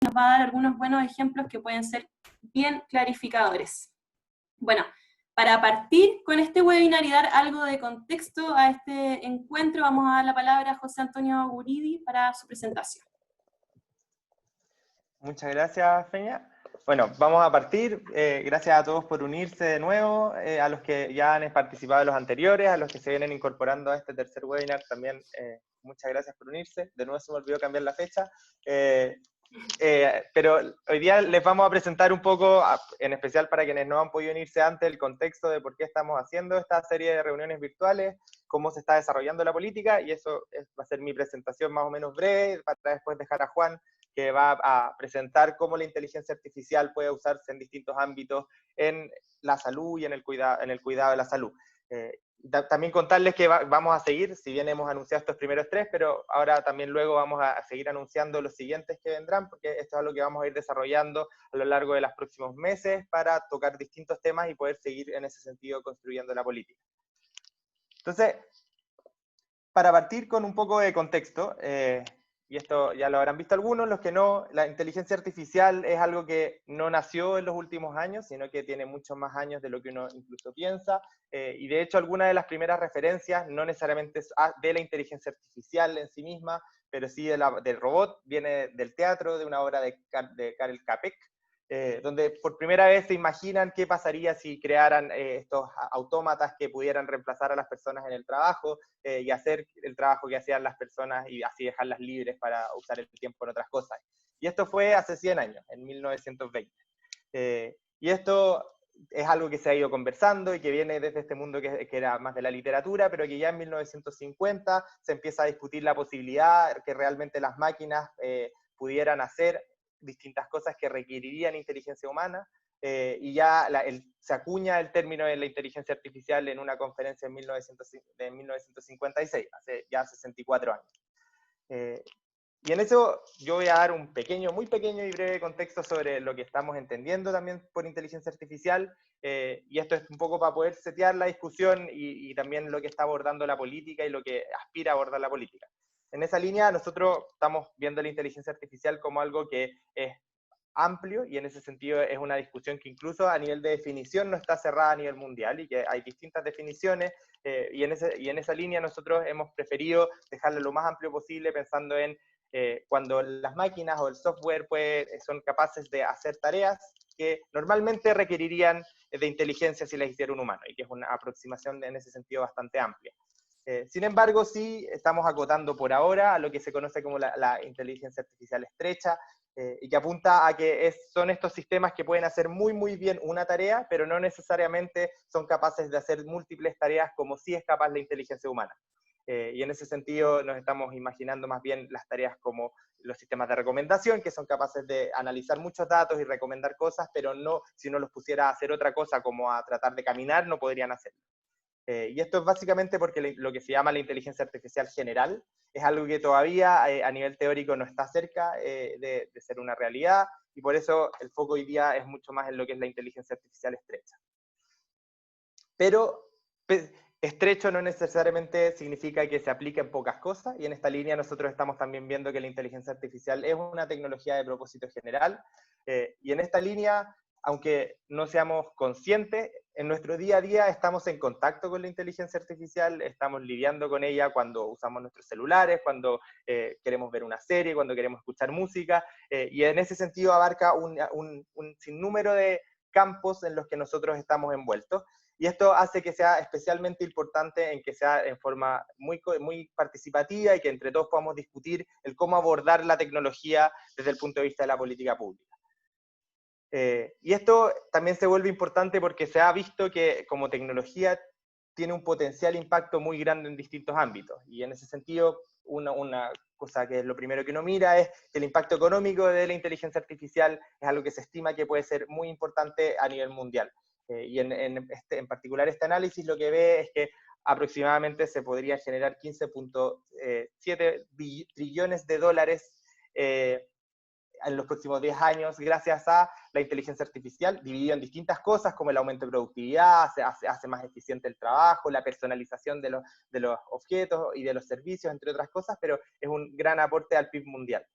nos va a dar algunos buenos ejemplos que pueden ser bien clarificadores. Bueno, para partir con este webinar y dar algo de contexto a este encuentro, vamos a dar la palabra a José Antonio Guridi para su presentación. Muchas gracias, Peña. Bueno, vamos a partir. Gracias a todos por unirse de nuevo, a los que ya han participado en los anteriores, a los que se vienen incorporando a este tercer webinar también. Muchas gracias por unirse. De nuevo se me olvidó cambiar la fecha. Pero hoy día les vamos a presentar un poco, en especial para quienes no han podido unirse antes, el contexto de por qué estamos haciendo esta serie de reuniones virtuales, cómo se está desarrollando la política, y eso va a ser mi presentación más o menos breve, para después dejar a Juan, que va a presentar cómo la inteligencia artificial puede usarse en distintos ámbitos en la salud y en el cuidado de la salud. También contarles que vamos a seguir, si bien hemos anunciado estos primeros tres, pero ahora también luego vamos a seguir anunciando los siguientes que vendrán, porque esto es algo que vamos a ir desarrollando a lo largo de los próximos meses para tocar distintos temas y poder seguir en ese sentido construyendo la política. Entonces, para partir con un poco de contexto, y esto ya lo habrán visto algunos, los que no, la inteligencia artificial es algo que no nació en los últimos años, sino que tiene muchos más años de lo que uno incluso piensa, y de hecho algunas de las primeras referencias no necesariamente es de la inteligencia artificial en sí misma, pero sí del robot, viene del teatro, de una obra de Karel Capek, donde por primera vez se imaginan qué pasaría si crearan estos autómatas que pudieran reemplazar a las personas en el trabajo y hacer el trabajo que hacían las personas y así dejarlas libres para usar el tiempo en otras cosas. Y esto fue hace 100 años, en 1920. Y esto es algo que se ha ido conversando y que viene desde este mundo que era más de la literatura, pero que ya en 1950 se empieza a discutir la posibilidad que realmente las máquinas pudieran hacer distintas cosas que requerirían inteligencia humana, y ya se acuña el término de la inteligencia artificial en una conferencia en 1956, hace ya 64 años. Y en eso yo voy a dar un pequeño, muy pequeño y breve contexto sobre lo que estamos entendiendo también por inteligencia artificial, y esto es un poco para poder setear la discusión y también lo que está abordando la política y lo que aspira a abordar la política. En esa línea nosotros estamos viendo la inteligencia artificial como algo que es amplio y en ese sentido es una discusión que incluso a nivel de definición no está cerrada a nivel mundial y que hay distintas definiciones, y en esa línea nosotros hemos preferido dejarlo lo más amplio posible pensando en cuando las máquinas o el software son capaces de hacer tareas que normalmente requerirían de inteligencia si las hiciera un humano, y que es una aproximación en ese sentido bastante amplia. Sin embargo, sí estamos acotando por ahora a lo que se conoce como la inteligencia artificial estrecha, y que apunta a que son estos sistemas que pueden hacer muy, muy bien una tarea, pero no necesariamente son capaces de hacer múltiples tareas como sí es capaz la inteligencia humana. Y en ese sentido nos estamos imaginando más bien las tareas como los sistemas de recomendación, que son capaces de analizar muchos datos y recomendar cosas, pero no, si uno los pusiera a hacer otra cosa como a tratar de caminar, no podrían hacerlo. Y esto es básicamente porque lo que se llama la inteligencia artificial general es algo que todavía a nivel teórico no está cerca de ser una realidad, y por eso el foco hoy día es mucho más en lo que es la inteligencia artificial estrecha. Pero estrecho no necesariamente significa que se aplique en pocas cosas, y en esta línea nosotros estamos también viendo que la inteligencia artificial es una tecnología de propósito general, y en esta línea, aunque no seamos conscientes, en nuestro día a día estamos en contacto con la inteligencia artificial, estamos lidiando con ella cuando usamos nuestros celulares, cuando queremos ver una serie, cuando queremos escuchar música, y en ese sentido abarca un sinnúmero de campos en los que nosotros estamos envueltos. Y esto hace que sea especialmente importante en que sea en forma muy, muy participativa y que entre todos podamos discutir el cómo abordar la tecnología desde el punto de vista de la política pública. Y esto también se vuelve importante porque se ha visto que como tecnología tiene un potencial impacto muy grande en distintos ámbitos. Y en ese sentido, una cosa que es lo primero que uno mira es que el impacto económico de la inteligencia artificial es algo que se estima que puede ser muy importante a nivel mundial. Y en particular este análisis lo que ve es que aproximadamente se podría generar 15.7 trillones de dólares en los próximos 10 años gracias a la inteligencia artificial, dividido en distintas cosas como el aumento de productividad, hace más eficiente el trabajo, la personalización de los objetos y de los servicios, entre otras cosas, pero es un gran aporte al PIB mundial.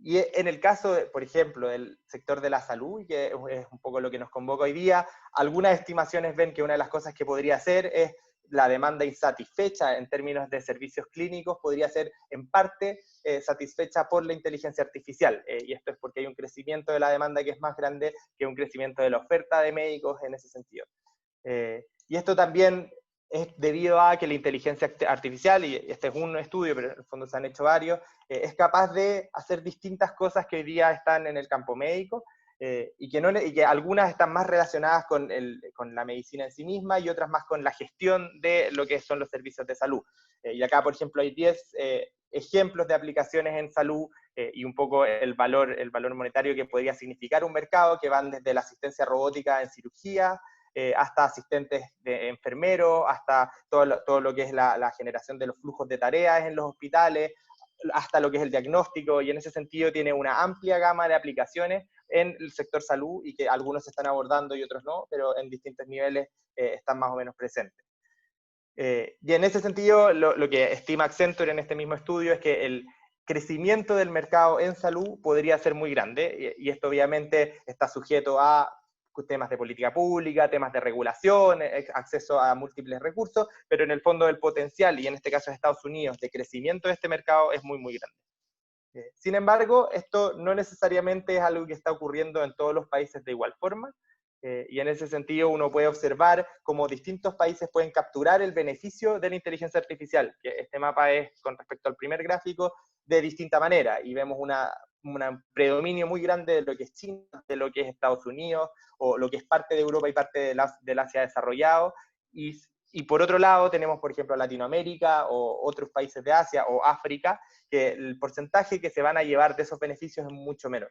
Y en el caso, por ejemplo, del sector de la salud, que es un poco lo que nos convoca hoy día, algunas estimaciones ven que una de las cosas que podría hacer es la demanda insatisfecha en términos de servicios clínicos podría ser en parte satisfecha por la inteligencia artificial. Y esto es porque hay un crecimiento de la demanda que es más grande que un crecimiento de la oferta de médicos en ese sentido. Y esto también es debido a que la inteligencia artificial, y este es un estudio, pero en el fondo se han hecho varios, es capaz de hacer distintas cosas que hoy día están en el campo médico, y que algunas están más relacionadas con la medicina en sí misma y otras más con la gestión de lo que son los servicios de salud. Y acá, por ejemplo, hay 10 ejemplos de aplicaciones en salud y un poco el valor monetario que podría significar un mercado, que van desde la asistencia robótica en cirugía, hasta asistentes de enfermeros, hasta todo lo que es la generación de los flujos de tareas en los hospitales, hasta lo que es el diagnóstico, y en ese sentido tiene una amplia gama de aplicaciones en el sector salud, y que algunos se están abordando y otros no, pero en distintos niveles están más o menos presentes. Y en ese sentido, lo que estima Accenture en este mismo estudio es que el crecimiento del mercado en salud podría ser muy grande, y esto obviamente está sujeto a temas de política pública, temas de regulación, acceso a múltiples recursos, pero en el fondo el potencial, y en este caso de Estados Unidos, de crecimiento de este mercado es muy, muy grande. Sin embargo, esto no necesariamente es algo que está ocurriendo en todos los países de igual forma, y en ese sentido uno puede observar cómo distintos países pueden capturar el beneficio de la inteligencia artificial, que este mapa es, con respecto al primer gráfico, de distinta manera, y vemos un predominio muy grande de lo que es China, de lo que es Estados Unidos, o lo que es parte de Europa y parte del Asia desarrollado, y por otro lado tenemos, por ejemplo, Latinoamérica o otros países de Asia o África, que el porcentaje que se van a llevar de esos beneficios es mucho menor.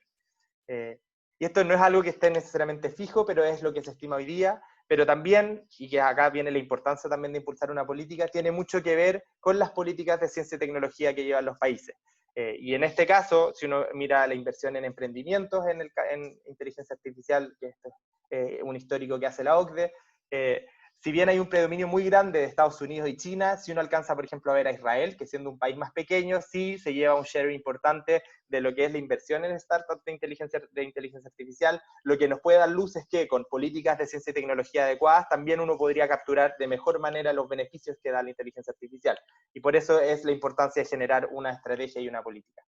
Y esto no es algo que esté necesariamente fijo, pero es lo que se estima hoy día, pero también, y que acá viene la importancia también de impulsar una política, tiene mucho que ver con las políticas de ciencia y tecnología que llevan los países. Y en este caso, si uno mira la inversión en emprendimientos en inteligencia artificial, que esto es un histórico que hace la OCDE, si bien hay un predominio muy grande de Estados Unidos y China, si uno alcanza, por ejemplo, a ver a Israel, que siendo un país más pequeño, sí se lleva un share importante de lo que es la inversión en startups de inteligencia artificial. Lo que nos puede dar luz es que con políticas de ciencia y tecnología adecuadas, también uno podría capturar de mejor manera los beneficios que da la inteligencia artificial. Y por eso es la importancia de generar una estrategia y una política.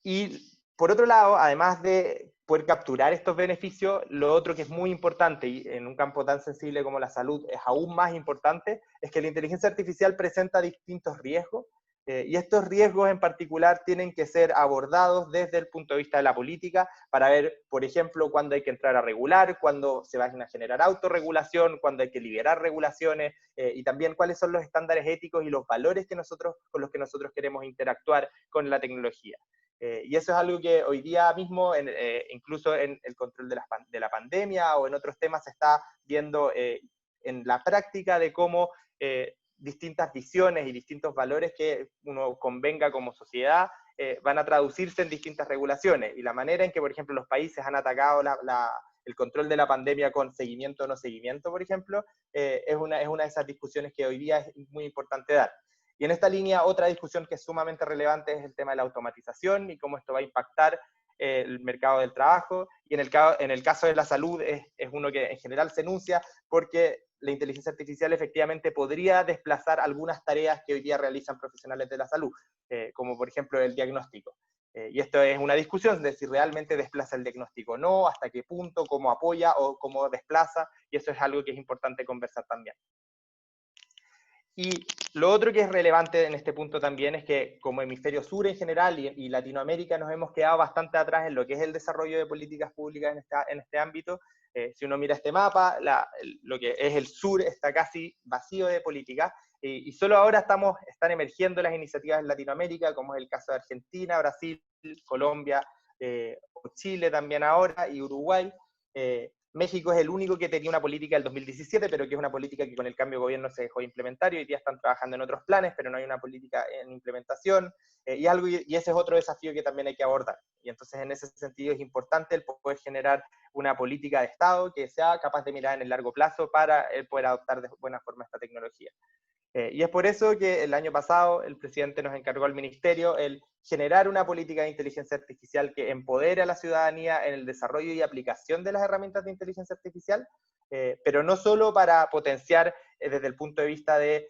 Y por otro lado, además de poder capturar estos beneficios, lo otro que es muy importante, y en un campo tan sensible como la salud es aún más importante, es que la inteligencia artificial presenta distintos riesgos, y estos riesgos en particular tienen que ser abordados desde el punto de vista de la política, para ver, por ejemplo, cuándo hay que entrar a regular, cuándo se van a generar autorregulación, cuándo hay que liberar regulaciones, y también cuáles son los estándares éticos y los valores con los que nosotros queremos interactuar con la tecnología. Y eso es algo que hoy día mismo, incluso en el control de la pandemia o en otros temas, se está viendo en la práctica de cómo distintas visiones y distintos valores que uno convenga como sociedad van a traducirse en distintas regulaciones. Y la manera en que, por ejemplo, los países han atacado el control de la pandemia con seguimiento o no seguimiento, por ejemplo, es una de esas discusiones que hoy día es muy importante dar. Y en esta línea, otra discusión que es sumamente relevante es el tema de la automatización y cómo esto va a impactar el mercado del trabajo. Y en el caso de la salud es uno que en general se enuncia porque la inteligencia artificial efectivamente podría desplazar algunas tareas que hoy día realizan profesionales de la salud, como por ejemplo el diagnóstico. Y esto es una discusión de si realmente desplaza el diagnóstico o no, hasta qué punto, cómo apoya o cómo desplaza, y eso es algo que es importante conversar también. Y lo otro que es relevante en este punto también es que como hemisferio sur en general y Latinoamérica nos hemos quedado bastante atrás en lo que es el desarrollo de políticas públicas en este ámbito. Si uno mira este mapa, lo que es el sur está casi vacío de políticas, y solo ahora están emergiendo las iniciativas en Latinoamérica, como es el caso de Argentina, Brasil, Colombia, o Chile también ahora, y Uruguay. México es el único que tenía una política del 2017, pero que es una política que con el cambio de gobierno se dejó de implementar, y hoy día están trabajando en otros planes, pero no hay una política en implementación, y ese es otro desafío que también hay que abordar. Y entonces en ese sentido es importante el poder generar una política de Estado que sea capaz de mirar en el largo plazo para poder adoptar de buena forma esta tecnología. Y es por eso que el año pasado el presidente nos encargó al ministerio el generar una política de inteligencia artificial que empodere a la ciudadanía en el desarrollo y aplicación de las herramientas de inteligencia artificial, pero no solo para potenciar desde el punto de vista de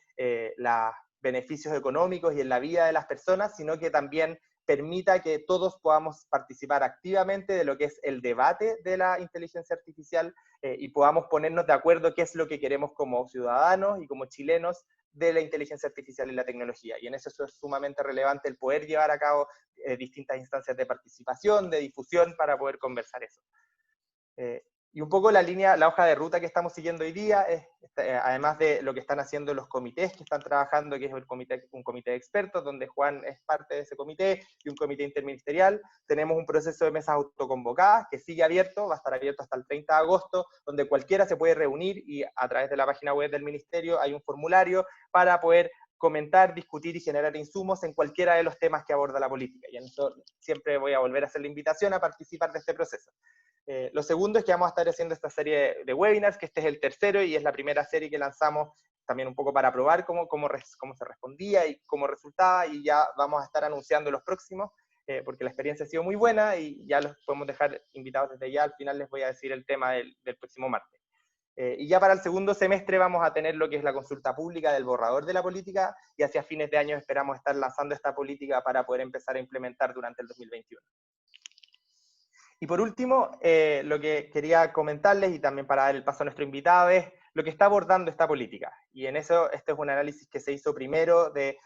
los beneficios económicos y en la vida de las personas, sino que también permita que todos podamos participar activamente de lo que es el debate de la inteligencia artificial y podamos ponernos de acuerdo qué es lo que queremos como ciudadanos y como chilenos de la inteligencia artificial y la tecnología. Y en eso es sumamente relevante el poder llevar a cabo distintas instancias de participación, de difusión, para poder conversar eso. Y un poco la hoja de ruta que estamos siguiendo hoy día es, además de lo que están haciendo los comités que están trabajando, que es un comité de expertos, donde Juan es parte de ese comité, y un comité interministerial. Tenemos un proceso de mesas autoconvocadas que sigue abierto, va a estar abierto hasta el 30 de agosto, donde cualquiera se puede reunir y a través de la página web del ministerio hay un formulario para poder comentar, discutir y generar insumos en cualquiera de los temas que aborda la política. Y en eso siempre voy a volver a hacer la invitación a participar de este proceso. Lo segundo es que vamos a estar haciendo esta serie de webinars, que este es el tercero y es la primera serie que lanzamos también un poco para probar cómo se respondía y cómo resultaba, y ya vamos a estar anunciando los próximos, porque la experiencia ha sido muy buena y ya los podemos dejar invitados desde ya. Al final les voy a decir el tema del próximo martes. Y ya para el segundo semestre vamos a tener lo que es la consulta pública del borrador de la política, y hacia fines de año esperamos estar lanzando esta política para poder empezar a implementar durante el 2021. Y por último, lo que quería comentarles, y también para dar el paso a nuestro invitado, es lo que está abordando esta política. Y en eso, este es un análisis que se hizo primero de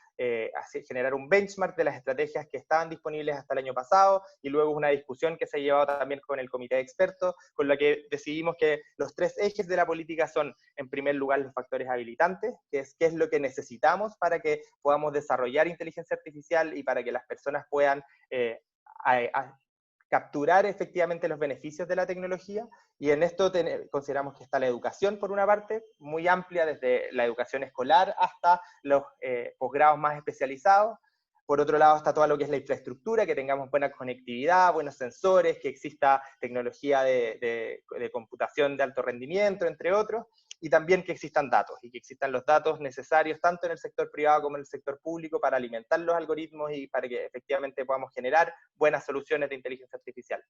generar un benchmark de las estrategias que estaban disponibles hasta el año pasado, y luego una discusión que se ha llevado también con el comité de expertos, con la que decidimos que los tres ejes de la política son, en primer lugar, los factores habilitantes, que es qué es lo que necesitamos para que podamos desarrollar inteligencia artificial y para que las personas puedan capturar efectivamente los beneficios de la tecnología. Y en esto consideramos que está la educación, por una parte, muy amplia, desde la educación escolar hasta los posgrados más especializados. Por otro lado está todo lo que es la infraestructura, que tengamos buena conectividad, buenos sensores, que exista tecnología de computación de alto rendimiento, entre otros, y también que existan datos, y que existan los datos necesarios tanto en el sector privado como en el sector público para alimentar los algoritmos y para que efectivamente podamos generar buenas soluciones de inteligencia artificial.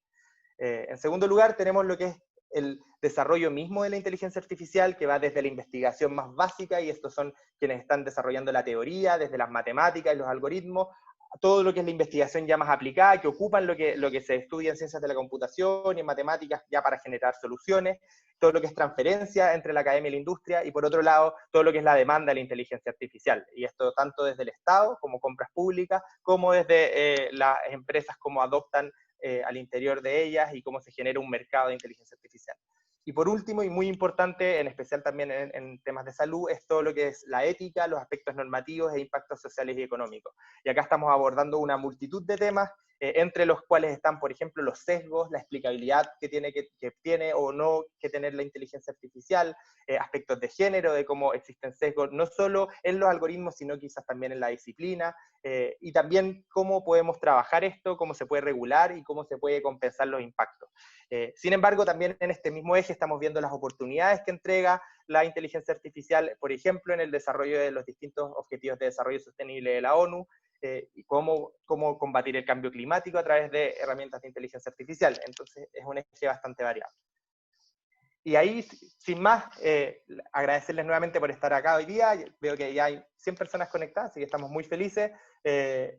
En segundo lugar, tenemos lo que es el desarrollo mismo de la inteligencia artificial, que va desde la investigación más básica, y estos son quienes están desarrollando la teoría, desde las matemáticas y los algoritmos, a todo lo que es la investigación ya más aplicada, que ocupan lo que se estudia en ciencias de la computación y en matemáticas ya para generar soluciones, todo lo que es transferencia entre la academia y la industria, y por otro lado, todo lo que es la demanda de la inteligencia artificial, y esto tanto desde el Estado, como compras públicas, como desde las empresas, como adoptan al interior de ellas y cómo se genera un mercado de inteligencia artificial. Y por último, y muy importante, en especial también en temas de salud, es todo lo que es la ética, los aspectos normativos e impactos sociales y económicos. Y acá estamos abordando una multitud de temas, entre los cuales están, por ejemplo, los sesgos, la explicabilidad que tiene o no que tener la inteligencia artificial, aspectos de género, de cómo existen sesgos, no solo en los algoritmos, sino quizás también en la disciplina, y también cómo podemos trabajar esto, cómo se puede regular y cómo se puede compensar los impactos. Sin embargo, también en este mismo eje estamos viendo las oportunidades que entrega la inteligencia artificial, por ejemplo, en el desarrollo de los distintos objetivos de desarrollo sostenible de la ONU, y cómo combatir el cambio climático a través de herramientas de inteligencia artificial. Entonces, es un eje bastante variado. Y ahí, sin más, agradecerles nuevamente por estar acá hoy día. Veo que ya hay 100 personas conectadas, así que estamos muy felices.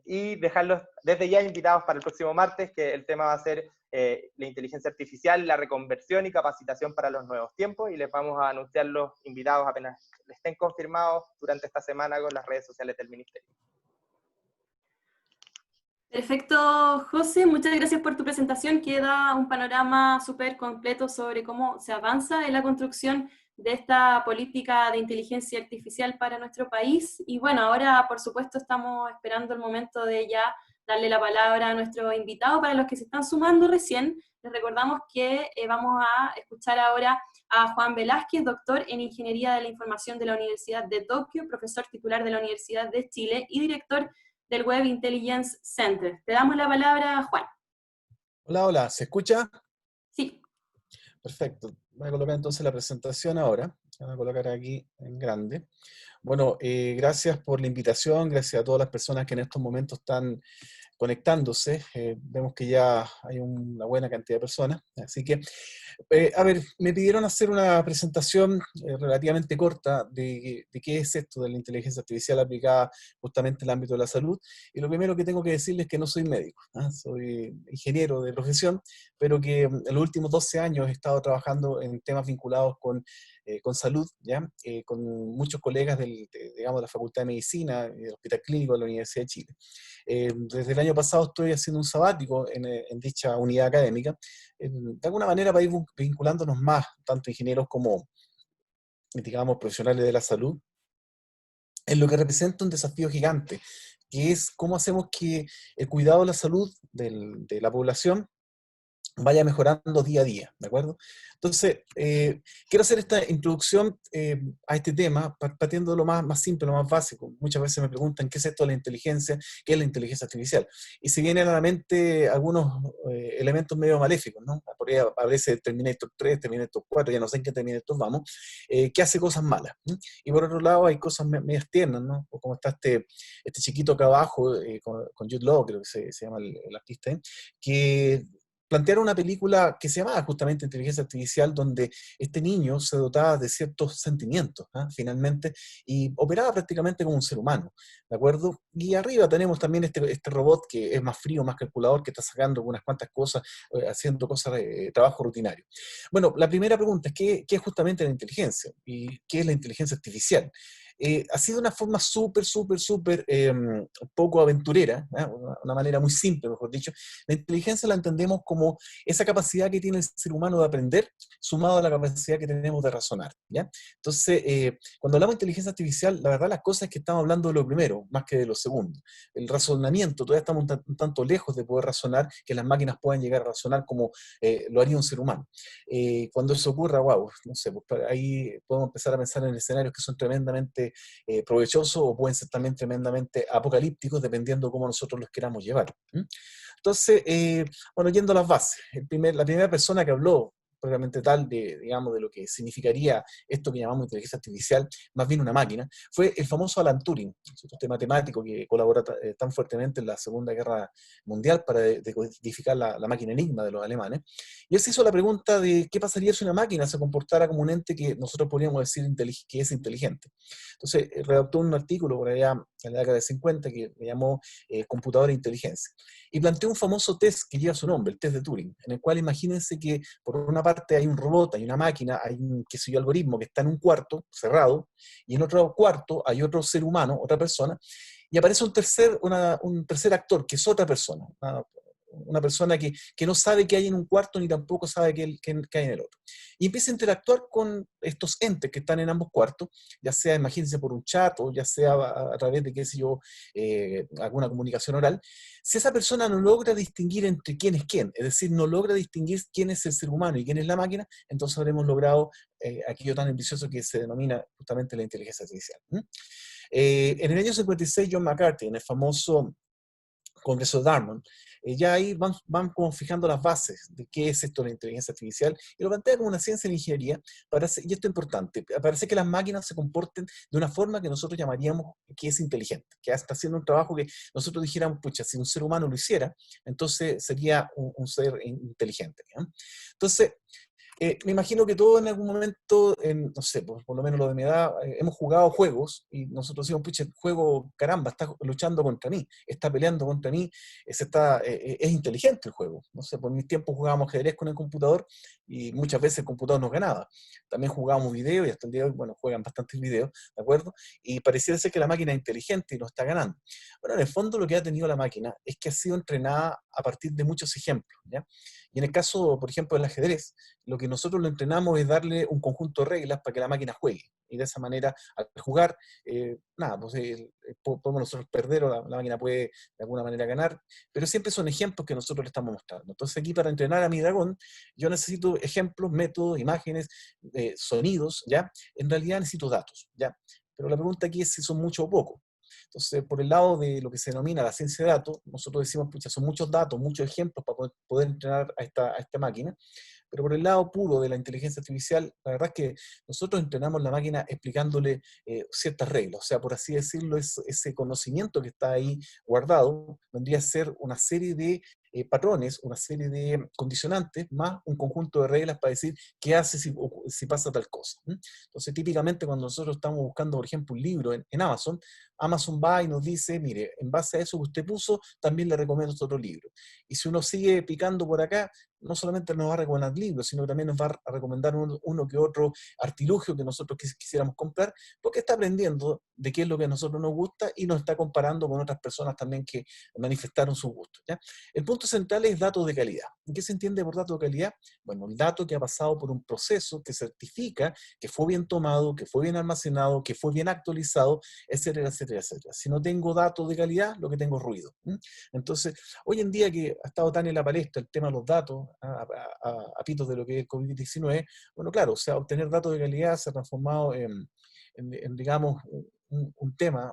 Y dejarlos desde ya invitados para el próximo martes, que el tema va a ser la inteligencia artificial, la reconversión y capacitación para los nuevos tiempos. Y les vamos a anunciar los invitados apenas estén confirmados durante esta semana con las redes sociales del Ministerio. Perfecto, José, muchas gracias por tu presentación, que da un panorama súper completo sobre cómo se avanza en la construcción de esta política de inteligencia artificial para nuestro país. Y bueno, ahora por supuesto estamos esperando el momento de ya darle la palabra a nuestro invitado. Para los que se están sumando recién, les recordamos que vamos a escuchar ahora a Juan Velázquez, doctor en Ingeniería de la Información de la Universidad de Tokio, profesor titular de la Universidad de Chile y director del Web Intelligence Center. Te damos la palabra, Juan. Hola, hola, ¿se escucha? Sí. Perfecto. Voy a colocar entonces la presentación ahora. Voy a colocar aquí en grande. Bueno, gracias por la invitación, gracias a todas las personas que en estos momentos están conectándose. Vemos que ya hay una buena cantidad de personas. Así que, a ver, me pidieron hacer una presentación relativamente corta de qué es esto de la inteligencia artificial aplicada justamente al ámbito de la salud. Y lo primero que tengo que decirles es que no soy médico, ¿ah? Soy ingeniero de profesión, pero que en los últimos 12 años he estado trabajando en temas vinculados con salud, ¿ya? Con muchos colegas digamos, de la Facultad de Medicina y del Hospital Clínico de la Universidad de Chile. Desde el año pasado estoy haciendo un sabático en dicha unidad académica, de alguna manera para ir vinculándonos más, tanto ingenieros como, digamos, profesionales de la salud, en lo que representa un desafío gigante, que es cómo hacemos que el cuidado de la salud de la población vaya mejorando día a día, ¿de acuerdo? Entonces, quiero hacer esta introducción a este tema, partiendo de lo más simple, lo más básico. Muchas veces me preguntan qué es esto de la inteligencia, qué es la inteligencia artificial. Y se vienen a la mente algunos elementos medio maléficos, ¿no? Por ahí aparece Terminator 3, Terminator 4, ya no sé en qué Terminator vamos, que hace cosas malas, ¿no? Y por otro lado hay cosas medias tiernas, ¿no? O como está este chiquito acá abajo, con Jude Law, creo que se llama el artista, que plantearon una película que se llamaba justamente Inteligencia Artificial, donde este niño se dotaba de ciertos sentimientos, ¿ah? Finalmente, y operaba prácticamente como un ser humano, ¿de acuerdo? Y arriba tenemos también este robot que es más frío, más calculador, que está sacando unas cuantas cosas, haciendo cosas, trabajo rutinario. Bueno, la primera pregunta es, ¿qué es justamente la inteligencia? ¿Y qué es la inteligencia artificial? Ha sido una forma súper poco aventurera, ¿eh? Una manera muy simple, mejor dicho. La inteligencia la entendemos como esa capacidad que tiene el ser humano de aprender, sumado a la capacidad que tenemos de razonar, ¿ya? Entonces, cuando hablamos de inteligencia artificial, la verdad las cosas es que estamos hablando de lo primero, más que de lo segundo. El razonamiento, todavía estamos un tanto lejos de poder razonar, que las máquinas puedan llegar a razonar como lo haría un ser humano. Cuando eso ocurra, wow, no sé, pues ahí podemos empezar a pensar en escenarios que son tremendamente provechosos o pueden ser también tremendamente apocalípticos, dependiendo de cómo nosotros los queramos llevar. Entonces, bueno, yendo a las bases, la primera persona que habló propiamente tal digamos, de lo que significaría esto que llamamos inteligencia artificial, más bien una máquina, fue el famoso Alan Turing, este matemático que colabora tan fuertemente en la Segunda Guerra Mundial para decodificar la máquina Enigma de los alemanes. Y él se hizo la pregunta de qué pasaría si una máquina se comportara como un ente que nosotros podríamos decir que es inteligente. Entonces, redactó un artículo por allá en la década de 50 que le llamó Computadora e Inteligencia. Y planteó un famoso test que lleva su nombre, el test de Turing, en el cual imagínense que por una parte hay un robot, hay una máquina, hay un, qué sé yo, algoritmo que está en un cuarto cerrado, y en otro cuarto hay otro ser humano, otra persona, y aparece un tercer actor, que es otra persona, una persona que no sabe qué hay en un cuarto ni tampoco sabe qué hay en el otro. Y empieza a interactuar con estos entes que están en ambos cuartos, ya sea, imagínense, por un chat o ya sea a través de, qué sé yo, alguna comunicación oral. Si esa persona no logra distinguir entre quién es quién, es decir, no logra distinguir quién es el ser humano y quién es la máquina, entonces habremos logrado aquello tan ambicioso que se denomina justamente la inteligencia artificial. En el año 56, John McCarthy, en el famoso Congreso de Dartmouth, ya ahí van como fijando las bases de qué es esto de la inteligencia artificial, y lo plantea como una ciencia de ingeniería, y esto es importante, parece que las máquinas se comporten de una forma que nosotros llamaríamos que es inteligente, que está haciendo un trabajo que nosotros dijéramos, pucha, si un ser humano lo hiciera, entonces sería un ser inteligente, ¿no? Entonces, me imagino que todos en algún momento, no sé, por lo menos lo de mi edad, hemos jugado juegos y nosotros decimos, pucha, el juego, caramba, está luchando contra mí, está peleando contra mí, es inteligente el juego. No sé, por mis tiempos jugábamos ajedrez con el computador y muchas veces el computador nos ganaba. También jugábamos video y hasta el día de hoy, bueno, juegan bastantes videos, ¿de acuerdo? Y pareciera ser que la máquina es inteligente y nos está ganando. Bueno, en el fondo lo que ha tenido la máquina es que ha sido entrenada a partir de muchos ejemplos, ¿ya? Y en el caso, por ejemplo, del ajedrez, lo que nosotros lo entrenamos es darle un conjunto de reglas para que la máquina juegue. Y de esa manera, al jugar, nada, pues podemos nosotros perder o la máquina puede de alguna manera ganar, pero siempre son ejemplos que nosotros le estamos mostrando. Entonces aquí para entrenar a mi dragón, yo necesito ejemplos, métodos, imágenes, sonidos, ¿ya? En realidad necesito datos, ¿ya? Pero la pregunta aquí es si son mucho o poco. Entonces, por el lado de lo que se denomina la ciencia de datos, nosotros decimos, pucha, son muchos datos, muchos ejemplos para poder entrenar a esta máquina, pero por el lado puro de la inteligencia artificial, la verdad es que nosotros entrenamos la máquina explicándole ciertas reglas, o sea, por así decirlo, ese conocimiento que está ahí guardado vendría a ser una serie de patrones, una serie de condicionantes, más un conjunto de reglas para decir qué hace si pasa tal cosa. Entonces, típicamente cuando nosotros estamos buscando, por ejemplo, un libro en Amazon, Amazon va y nos dice, mire, en base a eso que usted puso, también le recomiendo este otro libro. Y si uno sigue picando por acá, no solamente nos va a recomendar libros, sino que también nos va a recomendar uno que otro artilugio que nosotros quisiéramos comprar, porque está aprendiendo de qué es lo que a nosotros nos gusta y nos está comparando con otras personas también que manifestaron sus gustos, ¿ya? El punto central es datos de calidad. ¿Qué se entiende por datos de calidad? Bueno, el dato que ha pasado por un proceso que certifica que fue bien tomado, que fue bien almacenado, que fue bien actualizado, etcétera, etcétera, etcétera. Si no tengo datos de calidad, lo que tengo es ruido. Entonces, hoy en día que ha estado tan en la palestra el tema de los datos, a pitos de lo que es el COVID-19, bueno, claro, o sea, obtener datos de calidad se ha transformado en digamos, un tema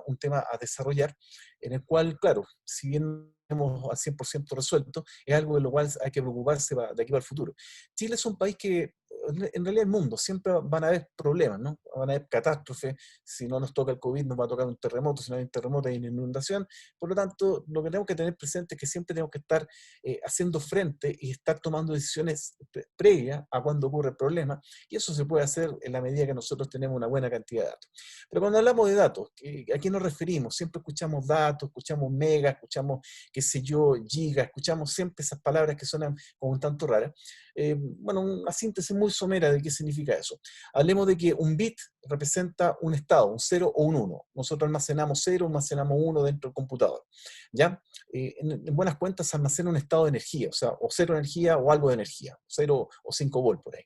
a desarrollar, en el cual, claro, si bien tenemos al 100% resuelto, es algo de lo cual hay que preocuparse de aquí para el futuro. Chile es un país que, en realidad el mundo, siempre van a haber problemas, ¿no? Van a haber catástrofes, si no nos toca el COVID nos va a tocar un terremoto, si no hay un terremoto hay una inundación, por lo tanto, lo que tenemos que tener presente es que siempre tenemos que estar haciendo frente y estar tomando decisiones previas a cuando ocurre el problema, y eso se puede hacer en la medida que nosotros tenemos una buena cantidad de datos. Pero cuando hablamos de datos, ¿a qué nos referimos? Siempre escuchamos datos, escuchamos mega, escuchamos, qué sé yo, giga, escuchamos siempre esas palabras que suenan como un tanto raras. Bueno, una síntesis muy somera de qué significa eso. Hablemos de que un bit representa un estado, un 0 o un 1. Nosotros almacenamos 0, almacenamos 1 dentro del computador, ¿ya? En buenas cuentas se almacena un estado de energía, o sea, o 0 energía o algo de energía, 0 o 5 volt por ahí.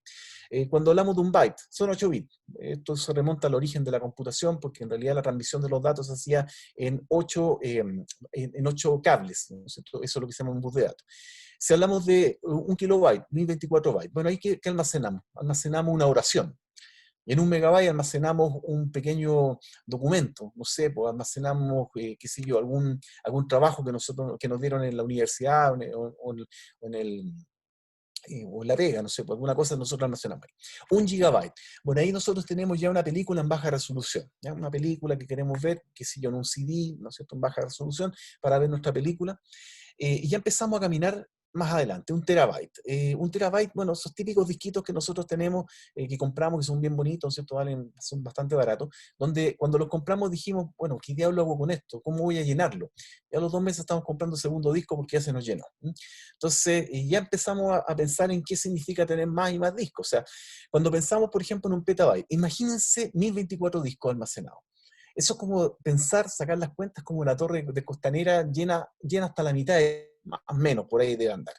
Cuando hablamos de un byte, son 8 bits. Esto se remonta al origen de la computación, porque en realidad la transmisión de los datos se hacía en 8 cables, ¿no? Eso es lo que se llama un bus de datos. Si hablamos de un kilobyte, 1024 bytes, bueno, ahí ¿qué almacenamos? Almacenamos una oración. Y en un megabyte almacenamos un pequeño documento, no sé, pues almacenamos, qué sé yo, algún trabajo que nos dieron en la universidad o en la pega, no sé, pues alguna cosa nosotros almacenamos ahí. 1 gigabyte. Bueno, ahí nosotros tenemos ya una película en baja resolución, ¿ya? Una película que queremos ver, qué sé yo, en un CD, ¿no es cierto?, en baja resolución, para ver nuestra película. Y ya empezamos a caminar más adelante, 1 terabyte. 1 terabyte, bueno, esos típicos disquitos que nosotros tenemos, que compramos, que son bien bonitos, ¿cierto? Son bastante baratos, donde cuando los compramos dijimos, bueno, ¿qué diablo hago con esto? ¿Cómo voy a llenarlo? Y a los 2 meses estamos comprando el segundo disco porque ya se nos llenó. Entonces, ya empezamos a pensar en qué significa tener más y más discos. O sea, cuando pensamos, por ejemplo, en 1 petabyte, imagínense 1024 discos almacenados. Eso es como pensar, sacar las cuentas, como la torre de Costanera llena hasta la mitad, más o menos, por ahí debe andar.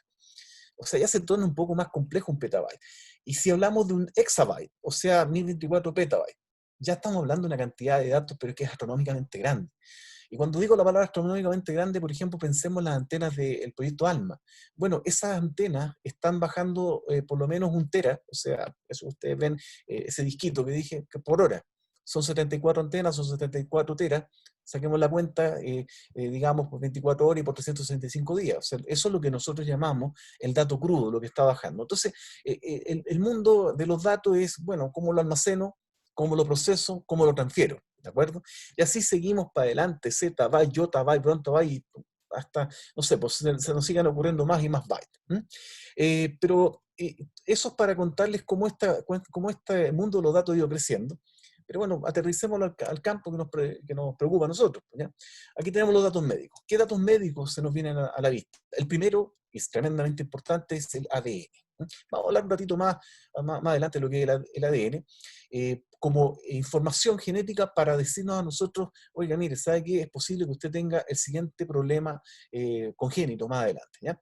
O sea, ya se torna un poco más complejo 1 petabyte. Y si hablamos de un exabyte, o sea, 1024 petabytes, ya estamos hablando de una cantidad de datos, pero que es astronómicamente grande. Y cuando digo la palabra astronómicamente grande, por ejemplo, pensemos en las antenas del proyecto ALMA. Bueno, esas antenas están bajando por lo menos 1 tera, o sea, eso ustedes ven, ese disquito que dije, que por hora. Son 74 antenas, son 74 teras, saquemos la cuenta, digamos, por 24 horas y por 365 días. O sea, eso es lo que nosotros llamamos el dato crudo, lo que está bajando. Entonces, el mundo de los datos es, bueno, cómo lo almaceno, cómo lo proceso, cómo lo transfiero, ¿de acuerdo? Y así seguimos para adelante, zettabyte, yottabyte, prontobyte, hasta, no sé, pues se nos sigan ocurriendo más y más bytes. Pero eso es para contarles cómo este mundo de los datos ha ido creciendo. Pero bueno, aterricémoslo al campo que nos preocupa a nosotros, ¿ya? Aquí tenemos los datos médicos. ¿Qué datos médicos se nos vienen a la vista? El primero, y es tremendamente importante, es el ADN. Vamos a hablar un ratito más adelante de lo que es el ADN, como información genética para decirnos a nosotros, oiga, mire, ¿sabe qué? Es posible que usted tenga el siguiente problema congénito más adelante, ¿ya?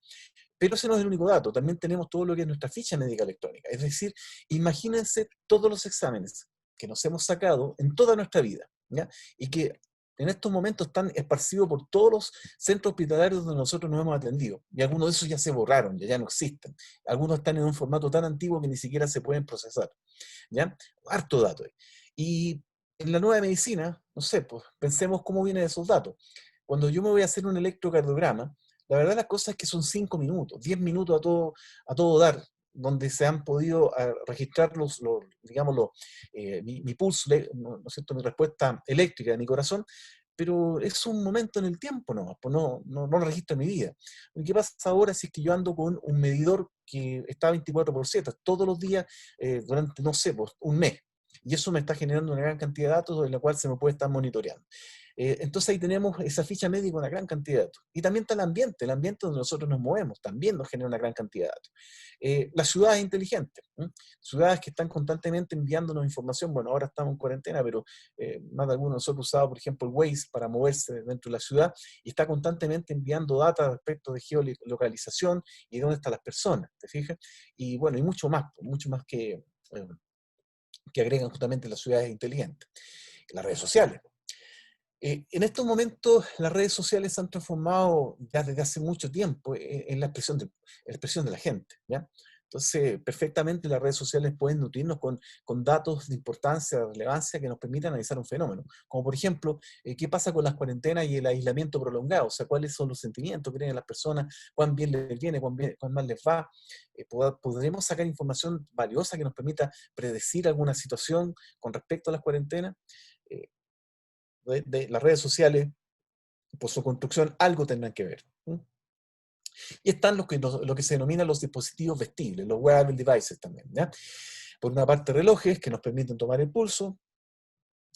Pero ese no es el único dato, también tenemos todo lo que es nuestra ficha médica electrónica. Es decir, imagínense todos los exámenes que nos hemos sacado en toda nuestra vida, ¿ya? Y que en estos momentos están esparcidos por todos los centros hospitalarios donde nosotros nos hemos atendido. Y algunos de esos ya se borraron, ya no existen. Algunos están en un formato tan antiguo que ni siquiera se pueden procesar, ¿ya? Harto dato. Y En la nueva medicina, no sé, pues pensemos cómo vienen esos datos. Cuando yo me voy a hacer un electrocardiograma, la verdad la cosa es que son 5 minutos, 10 minutos a todo dar, donde se han podido registrar digamos, mi pulso, ¿no es cierto?, mi respuesta eléctrica de mi corazón, pero es un momento en el tiempo nomás, pues no lo registro en mi vida. ¿Qué pasa ahora si es que yo ando con un medidor que está 24/7, todos los días, durante, no sé, pues, un mes? Y eso me está generando una gran cantidad de datos en la cual se me puede estar monitoreando. Entonces ahí tenemos esa ficha médica, una gran cantidad de datos. Y también está el ambiente donde nosotros nos movemos, también nos genera una gran cantidad de datos. Las ciudades inteligentes, ¿eh? Ciudades que están constantemente enviándonos información. Bueno, ahora estamos en cuarentena, pero más de algunos de nosotros usado, por ejemplo, el Waze para moverse dentro de la ciudad y está constantemente enviando datos respecto de geolocalización y de dónde están las personas, ¿te fijas? Y bueno, y mucho más que agregan justamente las ciudades inteligentes. Las redes sociales. En estos momentos, las redes sociales se han transformado ya desde hace mucho tiempo en la expresión de la gente, ¿ya? Entonces, perfectamente las redes sociales pueden nutrirnos con datos de importancia, de relevancia que nos permitan analizar un fenómeno. Como por ejemplo, qué pasa con las cuarentenas y el aislamiento prolongado, o sea, cuáles son los sentimientos que tienen las personas, cuán bien les viene, cuán mal les va. ¿Podremos sacar información valiosa que nos permita predecir alguna situación con respecto a las cuarentenas? Eh, de las redes sociales, por su construcción, algo tendrán que ver. Y están lo que se denominan los dispositivos vestibles, los wearable devices también, ¿ya? Por una parte, relojes que nos permiten tomar el pulso.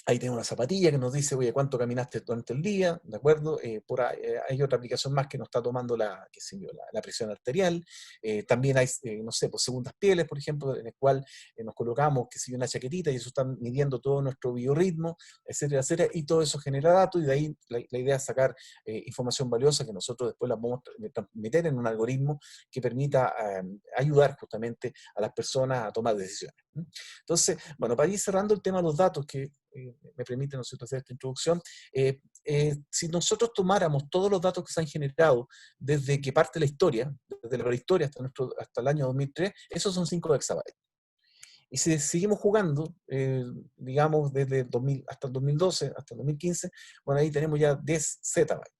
Ahí tenemos una zapatilla que nos dice, oye, ¿cuánto caminaste durante el día? ¿De acuerdo? Por ahí, hay otra aplicación más que nos está tomando qué sé yo, la presión arterial. También hay, no sé, pues segundas pieles, por ejemplo, en el cual nos colocamos, qué sé yo, una chaquetita y eso está midiendo todo nuestro biorritmo, etcétera, etcétera. Y todo eso genera datos y de ahí la idea es sacar información valiosa que nosotros después la podemos meter en un algoritmo que permita ayudar justamente a las personas a tomar decisiones. Entonces, bueno, para ir cerrando el tema de los datos que me permite nosotros hacer esta introducción, si nosotros tomáramos todos los datos que se han generado desde que parte la historia, desde la prehistoria hasta el año 2003, esos son 5 exabytes. Y si seguimos jugando, digamos, desde 2000 hasta el 2012, hasta el 2015, bueno, ahí tenemos ya 10 zettabytes.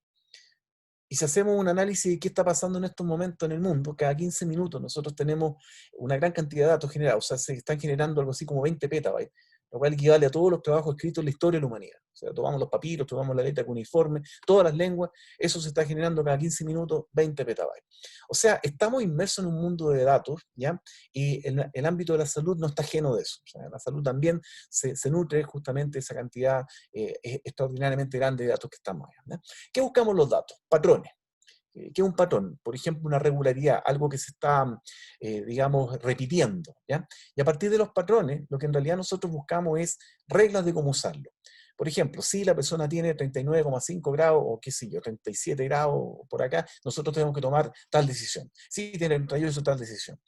Y si hacemos un análisis de qué está pasando en estos momentos en el mundo, cada 15 minutos nosotros tenemos una gran cantidad de datos generados, o sea, se están generando algo así como 20 petabytes, lo cual equivale a todos los trabajos escritos en la historia de la humanidad. O sea, tomamos los papiros, tomamos la letra cuneiforme, todas las lenguas, eso se está generando cada 15 minutos 20 petabytes. O sea, estamos inmersos en un mundo de datos, ¿ya? Y el ámbito de la salud no está ajeno de eso. O sea, la salud también se nutre justamente de esa cantidad extraordinariamente grande de datos que estamos allá, ¿ya? ¿Qué buscamos los datos? Patrones. ¿Qué es un patrón? Por ejemplo, una regularidad, algo que se está, digamos, repitiendo, ¿ya? Y a partir de los patrones, lo que en realidad nosotros buscamos es reglas de cómo usarlo. Por ejemplo, si la persona tiene 39,5 grados o qué sé yo, 37 grados por acá, nosotros tenemos que tomar tal decisión. Si tiene 38, tal decisión.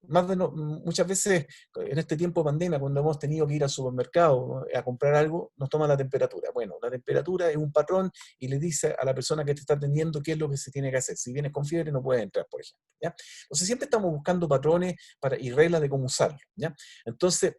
Muchas veces en este tiempo de pandemia, cuando hemos tenido que ir al supermercado, ¿no?, a comprar algo, nos toma la temperatura. Bueno, la temperatura es un patrón y le dice a la persona que te está atendiendo qué es lo que se tiene que hacer. Si vienes con fiebre no puedes entrar, por ejemplo, ¿ya? Entonces siempre estamos buscando patrones y reglas de cómo usarlo, ¿ya? Entonces,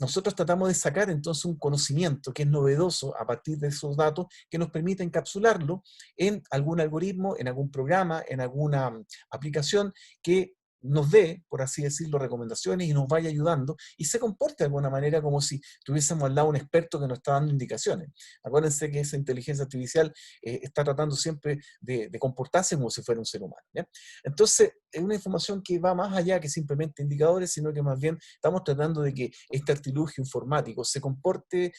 nosotros tratamos de sacar entonces un conocimiento que es novedoso a partir de esos datos que nos permite encapsularlo en algún algoritmo, en algún programa, en alguna aplicación que nos dé, por así decirlo, recomendaciones y nos vaya ayudando y se comporte de alguna manera como si tuviésemos al lado un experto que nos está dando indicaciones. Acuérdense que esa inteligencia artificial está tratando siempre de comportarse como si fuera un ser humano, ¿ya? Entonces, es una información que va más allá que simplemente indicadores, sino que más bien estamos tratando de que este artilugio informático se comporte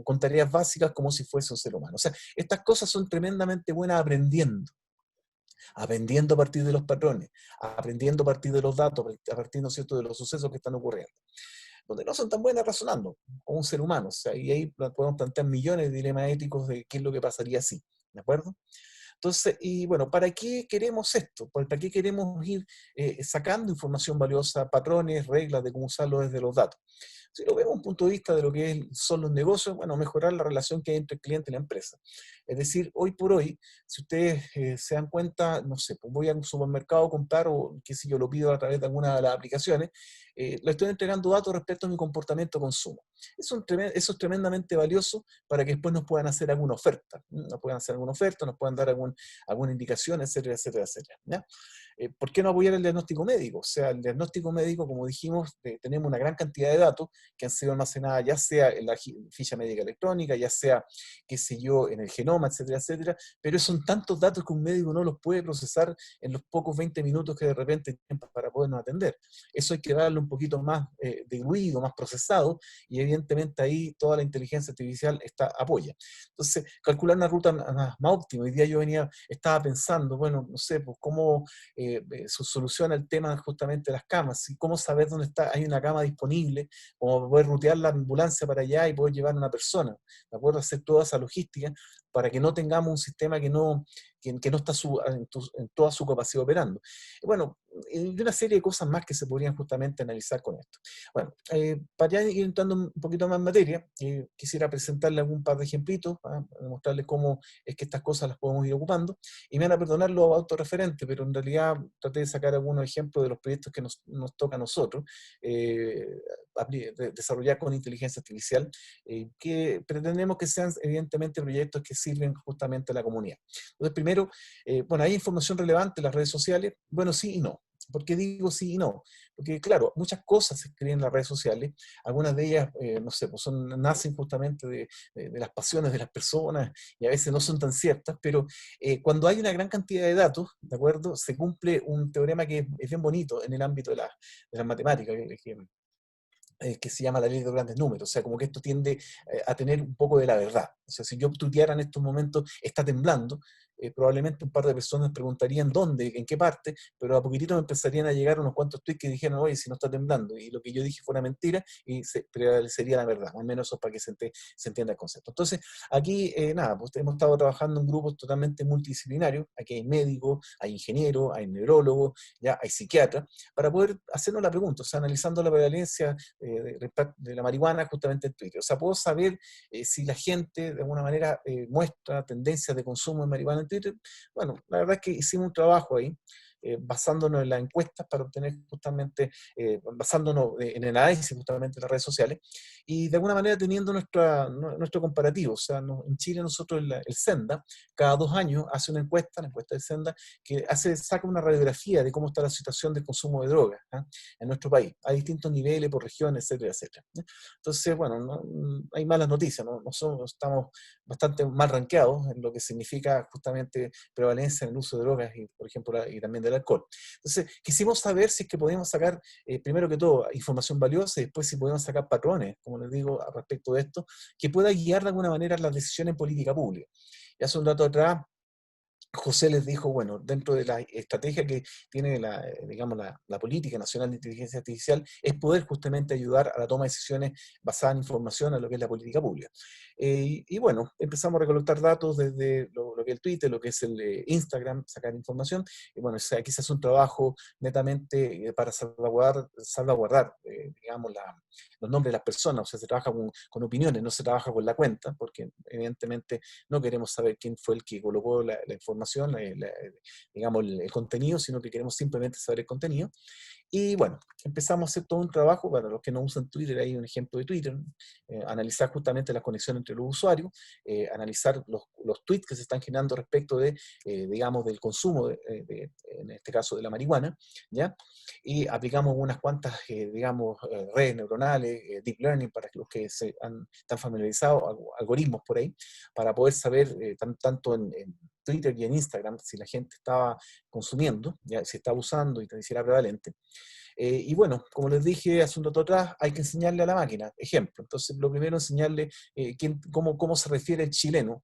con tareas básicas como si fuese un ser humano. O sea, estas cosas son tremendamente buenas aprendiendo a partir de los patrones, aprendiendo a partir de los datos, a partir, ¿no es cierto?, de los sucesos que están ocurriendo. Donde no son tan buenas razonando, como un ser humano. O sea, y ahí podemos plantear millones de dilemas éticos de qué es lo que pasaría así, ¿de acuerdo? Entonces, y bueno, ¿para qué queremos esto? ¿Para qué queremos ir sacando información valiosa, patrones, reglas de cómo usarlo desde los datos? Si lo vemos desde un punto de vista de lo que son los negocios, bueno, mejorar la relación que hay entre el cliente y la empresa. Es decir, hoy por hoy, si ustedes se dan cuenta, no sé, pues voy a un supermercado a comprar, o qué sé yo, lo pido a través de alguna de las aplicaciones, le estoy entregando datos respecto a mi comportamiento de consumo. Eso es tremendamente valioso para que después nos puedan hacer alguna oferta. Nos puedan hacer alguna oferta, nos puedan dar alguna indicación, etcétera, etcétera, etcétera. ¿Ya? ¿Por qué no apoyar el diagnóstico médico? O sea, el diagnóstico médico, como dijimos, tenemos una gran cantidad de datos que han sido almacenadas, ya sea en la ficha médica electrónica, ya sea, qué sé yo, en el genoma, etcétera, etcétera, pero son tantos datos que un médico no los puede procesar en los pocos 20 minutos que de repente tienen para podernos atender. Eso hay que darle un poquito más diluido, más procesado, y evidentemente ahí toda la inteligencia artificial apoya. Entonces, calcular una ruta más óptima. Hoy día estaba pensando, bueno, no sé, pues cómo su solución al tema justamente de las camas, y cómo saber dónde hay una cama disponible, cómo poder rutear la ambulancia para allá y poder llevar a una persona, ¿de acuerdo? Hacer toda esa logística para que no tengamos un sistema que no está en toda su capacidad operando. Bueno, y una serie de cosas más que se podrían justamente analizar con esto. Bueno, para ya ir entrando un poquito más en materia, quisiera presentarle algún par de ejemplitos, para mostrarles cómo es que estas cosas las podemos ir ocupando, y me van a perdonar lo autorreferente, pero en realidad traté de sacar algunos ejemplos de los proyectos que nos toca a nosotros desarrollar con inteligencia artificial, que pretendemos que sean evidentemente proyectos que sirven justamente a la comunidad. Entonces, primero, bueno, ¿hay información relevante en las redes sociales? Bueno, sí y no. ¿Por qué digo sí y no? Porque, claro, muchas cosas se escriben en las redes sociales, algunas de ellas, no sé, pues nacen justamente de las pasiones de las personas, y a veces no son tan ciertas, pero cuando hay una gran cantidad de datos, ¿de acuerdo? Se cumple un teorema que es bien bonito en el ámbito de las matemáticas, que se llama la ley de los grandes números. O sea, como que esto tiende a tener un poco de la verdad. O sea, si yo tuiteara en estos momentos, está temblando, probablemente un par de personas preguntarían dónde, en qué parte, pero a poquitito me empezarían a llegar unos cuantos tweets que dijeran, oye, si no está temblando, y lo que yo dije fue una mentira, y prevalecería la verdad. Al menos eso para que se entienda el concepto. Entonces, aquí, nada, pues hemos estado trabajando en grupos totalmente multidisciplinarios. Aquí hay médicos, hay ingenieros, hay neurólogos, ya hay psiquiatras, para poder hacernos la pregunta, o sea, analizando la prevalencia de la marihuana justamente en Twitter. O sea, puedo saber si la gente de alguna manera muestra tendencias de consumo de marihuana en Twitter. Bueno, la verdad es que hicimos un trabajo ahí, basándonos en las encuestas para obtener justamente, basándonos en el análisis justamente de las redes sociales, y de alguna manera teniendo nuestro comparativo. O sea, en Chile nosotros el Senda, cada 2 años hace una encuesta, la encuesta del Senda, que saca una radiografía de cómo está la situación del consumo de drogas en nuestro país, a distintos niveles, por regiones, etcétera, etcétera. Entonces, bueno, hay malas noticias, ¿no? Nosotros estamos bastante mal rankeados en lo que significa justamente prevalencia en el uso de drogas, y, por ejemplo, y también del alcohol. Entonces, quisimos saber si es que podíamos sacar, primero que todo, información valiosa, y después si podíamos sacar patrones, como les digo, a respecto de esto, que pueda guiar de alguna manera las decisiones en política pública. Y hace un rato atrás, José les dijo, bueno, dentro de la estrategia que tiene digamos, la Política Nacional de Inteligencia Artificial, es poder justamente ayudar a la toma de decisiones basadas en información a lo que es la política pública. Y bueno, empezamos a recolectar datos desde lo que es el Twitter, lo que es el Instagram, sacar información, y bueno, aquí se hace un trabajo netamente para salvaguardar digamos, los nombres de las personas. O sea, se trabaja con opiniones, no se trabaja con la cuenta, porque evidentemente no queremos saber quién fue el que colocó la información, digamos, el contenido, sino que queremos simplemente saber el contenido. Y bueno, empezamos a hacer todo un trabajo. Para los que no usan Twitter, hay un ejemplo de Twitter, analizar justamente la conexión entre los usuarios, analizar los tweets que se están generando respecto digamos, del consumo, en este caso de la marihuana, ¿ya? Y aplicamos unas cuantas, digamos, redes neuronales, deep learning, para los que están familiarizados, algoritmos por ahí, para poder saber tanto en Twitter y en Instagram si la gente estaba consumiendo, ya, si estaba usando y si era prevalente. Y bueno, como les dije hace un rato atrás, hay que enseñarle a la máquina, ejemplo. Entonces, lo primero es enseñarle cómo se refiere el chileno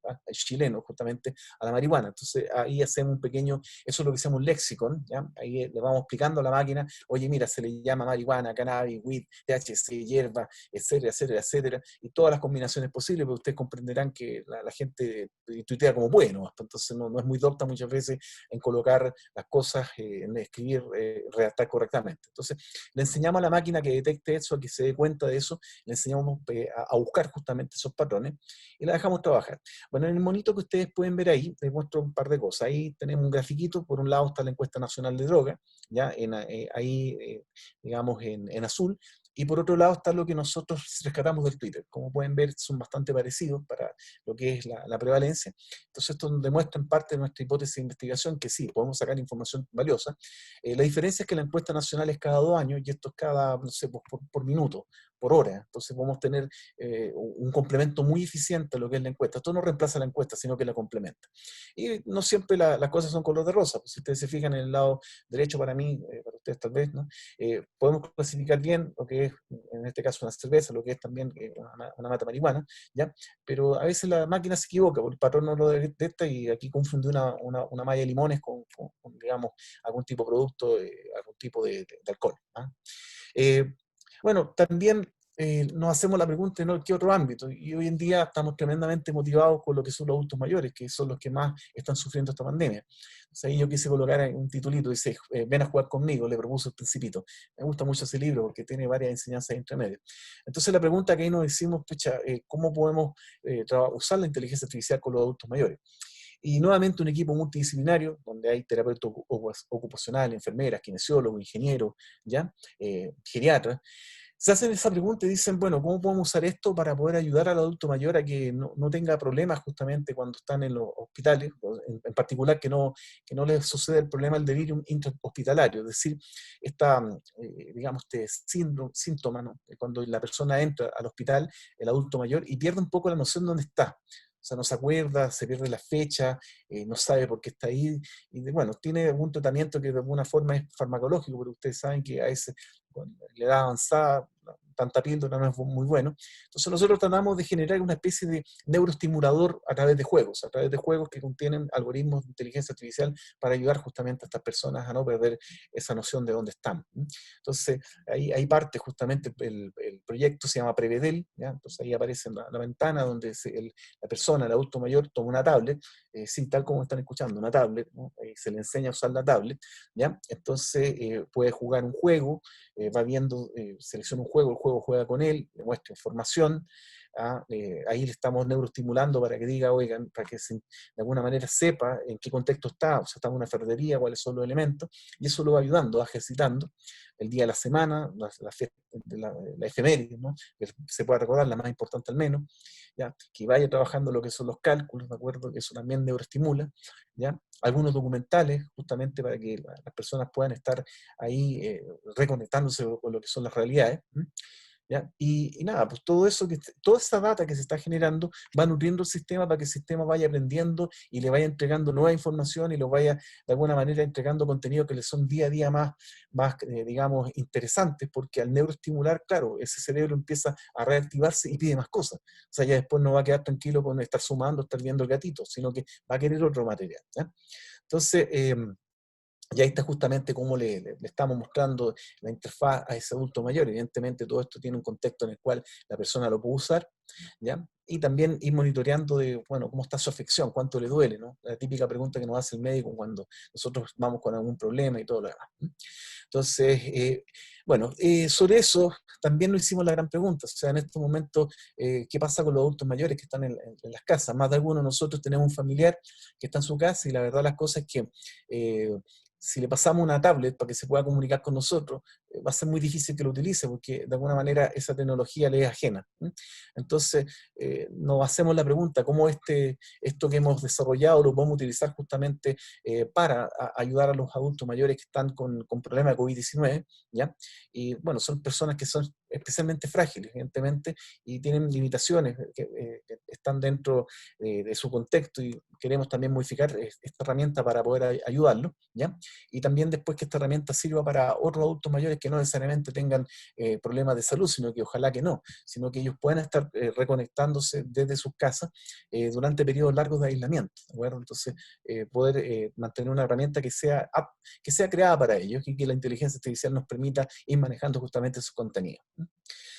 justamente a la marihuana. Entonces, ahí hacemos un pequeño, eso es lo que se llama un lexicon, ¿ya? Ahí le vamos explicando a la máquina, oye, mira, se le llama marihuana, cannabis, weed, THC, hierba, etcétera, etcétera, etcétera, y todas las combinaciones posibles, pero ustedes comprenderán que la gente tuitea como puede, ¿no? Entonces, no es muy docta muchas veces en colocar las cosas, en escribir, redactar correctamente. justamente. Entonces, le enseñamos a la máquina que detecte eso, a que se dé cuenta de eso, le enseñamos a buscar justamente esos patrones y la dejamos trabajar. Bueno, en el monito que ustedes pueden ver ahí, les muestro un par de cosas. Ahí tenemos un grafiquito, por un lado está la encuesta nacional de droga, ¿ya? Digamos, en azul, y por otro lado está lo que nosotros rescatamos del Twitter. Como pueden ver, son bastante parecidos para lo que es la prevalencia. Entonces esto demuestra en parte de nuestra hipótesis de investigación que sí, podemos sacar información valiosa. La diferencia es que la encuesta nacional es cada 2 años y esto es cada, no sé, por minuto, por hora. Entonces podemos tener un complemento muy eficiente a lo que es la encuesta. Esto no reemplaza la encuesta, sino que la complementa. Y no siempre las cosas son color de rosa. Pues si ustedes se fijan en el lado derecho, para mí, para ustedes tal vez, ¿no? Podemos clasificar bien lo que es, en este caso, una cerveza, lo que es también una mata marihuana, ¿ya? Pero a veces la máquina se equivoca, porque el patrón no lo detecta y aquí confunde una malla de limones con, digamos, algún tipo de producto, algún tipo de alcohol, ¿ah? Bueno, también nos hacemos la pregunta, ¿no?, ¿qué otro ámbito? Y hoy en día estamos tremendamente motivados con lo que son los adultos mayores, que son los que más están sufriendo esta pandemia. Entonces ahí yo quise colocar un titulito, dice, ven a jugar conmigo, le propuso el Principito. Me gusta mucho ese libro porque tiene varias enseñanzas entre medio. Entonces la pregunta que ahí nos decimos, pucha, ¿cómo podemos usar la inteligencia artificial con los adultos mayores? Y nuevamente un equipo multidisciplinario, donde hay terapeutas ocupacionales, enfermeras, kinesiólogos, ingenieros, ¿ya? Geriatras, se hacen esa pregunta y dicen, bueno, ¿cómo podemos usar esto para poder ayudar al adulto mayor a que no tenga problemas justamente cuando están en los hospitales, en particular que no les suceda el problema del delirium intrahospitalario, es decir, digamos, este síntoma, ¿no?, cuando la persona entra al hospital, el adulto mayor, y pierde un poco la noción de dónde está. O sea, no se acuerda, se pierde la fecha, no sabe por qué está ahí, y bueno, tiene algún tratamiento que de alguna forma es farmacológico, pero ustedes saben que a veces con la edad avanzada, tanta píldora no es muy bueno. Entonces nosotros tratamos de generar una especie de neuroestimulador a través de juegos que contienen algoritmos de inteligencia artificial para ayudar justamente a estas personas a no perder esa noción de dónde están. Entonces ahí parte justamente el proyecto, se llama Prevedel, ¿ya? Entonces ahí aparece en la ventana donde la persona, el adulto mayor, toma una tablet, sí, tal como están escuchando, una tablet, ¿no? Ahí se le enseña a usar la tablet, ¿ya? Entonces puede jugar un juego, va viendo, selecciona un juego, el juego juega con él, le muestra información, ahí le estamos neuroestimulando para que diga, oigan, para que de alguna manera sepa en qué contexto está, o sea, está en una ferretería, cuáles son los elementos, y eso lo va ayudando, va ejercitando el día de la semana, la efeméride, ¿no?, que se pueda recordar, la más importante al menos, ¿ya? Que vaya trabajando lo que son los cálculos, ¿de acuerdo? Que eso también neuroestimula, ¿ya? Algunos documentales, justamente para que las personas puedan estar ahí reconectándose con lo que son las realidades, ¿ya? Y nada, pues todo eso, toda esa data que se está generando va nutriendo el sistema para que el sistema vaya aprendiendo y le vaya entregando nueva información y lo vaya de alguna manera entregando contenido que le son día a día más digamos, interesantes, porque al neuroestimular, claro, ese cerebro empieza a reactivarse y pide más cosas. O sea, ya después no va a quedar tranquilo con estar sumando, estar viendo el gatito, sino que va a querer otro material, ¿ya? Entonces, y ahí está justamente cómo le estamos mostrando la interfaz a ese adulto mayor. Evidentemente todo esto tiene un contexto en el cual la persona lo puede usar, ¿ya? Y también ir monitoreando bueno, cómo está su afección, cuánto le duele, ¿no? La típica pregunta que nos hace el médico cuando nosotros vamos con algún problema y todo lo demás. Entonces, bueno, sobre eso también nos hicimos la gran pregunta. O sea, en estos momentos, ¿qué pasa con los adultos mayores que están en las casas? Más de algunos de nosotros tenemos un familiar que está en su casa y la verdad las cosas es que si le pasamos una tablet para que se pueda comunicar con nosotros, va a ser muy difícil que lo utilice porque de alguna manera esa tecnología le es ajena. Entonces, nos hacemos la pregunta, ¿cómo esto que hemos desarrollado lo podemos utilizar justamente para ayudar a los adultos mayores que están con problemas de COVID-19, ¿ya? Y bueno, son personas que son especialmente frágiles, evidentemente, y tienen limitaciones que están dentro de su contexto y queremos también modificar esta herramienta para poder ayudarlos, ¿ya? Y también después que esta herramienta sirva para otros adultos mayores que no necesariamente tengan problemas de salud, sino que ojalá que no, sino que ellos puedan estar reconectándose desde sus casas durante periodos largos de aislamiento, ¿de acuerdo? Entonces, poder mantener una herramienta que sea creada para ellos y que la inteligencia artificial nos permita ir manejando justamente sus contenidos.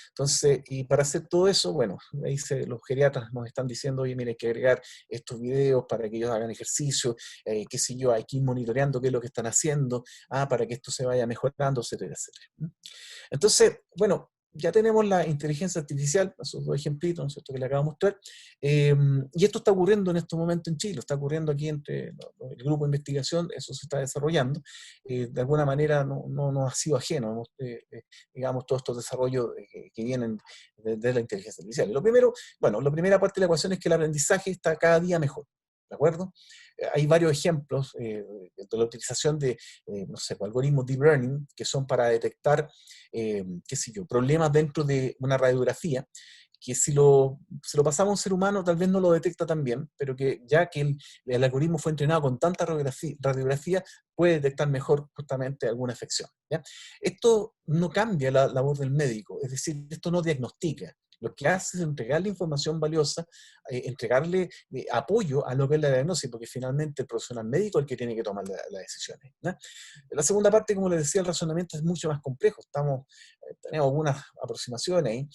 Entonces, y para hacer todo eso, bueno, ahí los geriatras nos están diciendo, oye, mira, hay que agregar estos videos para que ellos hagan ejercicio, qué sé yo, hay que ir monitoreando qué es lo que están haciendo, para que esto se vaya mejorando, etcétera, etcétera. Entonces, bueno, ya tenemos la inteligencia artificial, esos dos ejemplitos, ¿no es cierto?, que le acabo de mostrar, y esto está ocurriendo en este momento en Chile, está ocurriendo aquí entre el grupo de investigación, eso se está desarrollando, de alguna manera no ha sido ajeno, digamos, todos estos desarrollos que vienen de la inteligencia artificial. Y lo primero, bueno, la primera parte de la ecuación es que el aprendizaje está cada día mejor, ¿de acuerdo? Hay varios ejemplos de la utilización de, no sé, algoritmos deep learning que son para detectar, qué sé yo, problemas dentro de una radiografía, que si lo pasamos a un ser humano tal vez no lo detecta tan bien, pero que ya que el algoritmo fue entrenado con tanta radiografía, puede detectar mejor justamente alguna afección, ¿ya? Esto no cambia la labor del médico, es decir, esto no diagnostica. Lo que hace es entregarle información valiosa, entregarle apoyo a lo que es la diagnosis, porque finalmente el profesional médico es el que tiene que tomar las decisiones, ¿no? La segunda parte, como les decía, el razonamiento es mucho más complejo. Tenemos algunas aproximaciones ahí,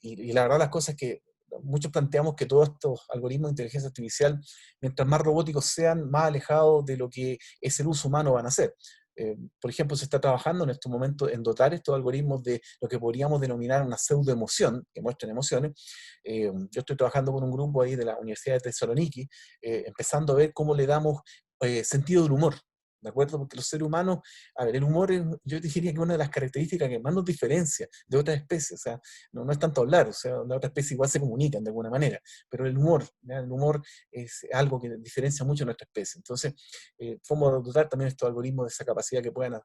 y la verdad las cosas es que muchos planteamos que todos estos algoritmos de inteligencia artificial, mientras más robóticos sean, más alejados de lo que es el uso humano van a ser. Por ejemplo, se está trabajando en estos momentos en dotar estos algoritmos de lo que podríamos denominar una pseudoemoción, que muestran emociones. Yo estoy trabajando con un grupo ahí de la Universidad de Thessaloniki, empezando a ver cómo le damos sentido del humor, ¿de acuerdo? Porque los seres humanos, a ver, el humor es, yo diría que una de las características que más nos diferencia de otras especies, o sea, no es tanto hablar, o sea, las otras especies igual se comunican de alguna manera, pero el humor, ¿ya? El humor es algo que diferencia mucho a nuestra especie. Entonces, podemos dotar también estos algoritmos de esa capacidad que puedan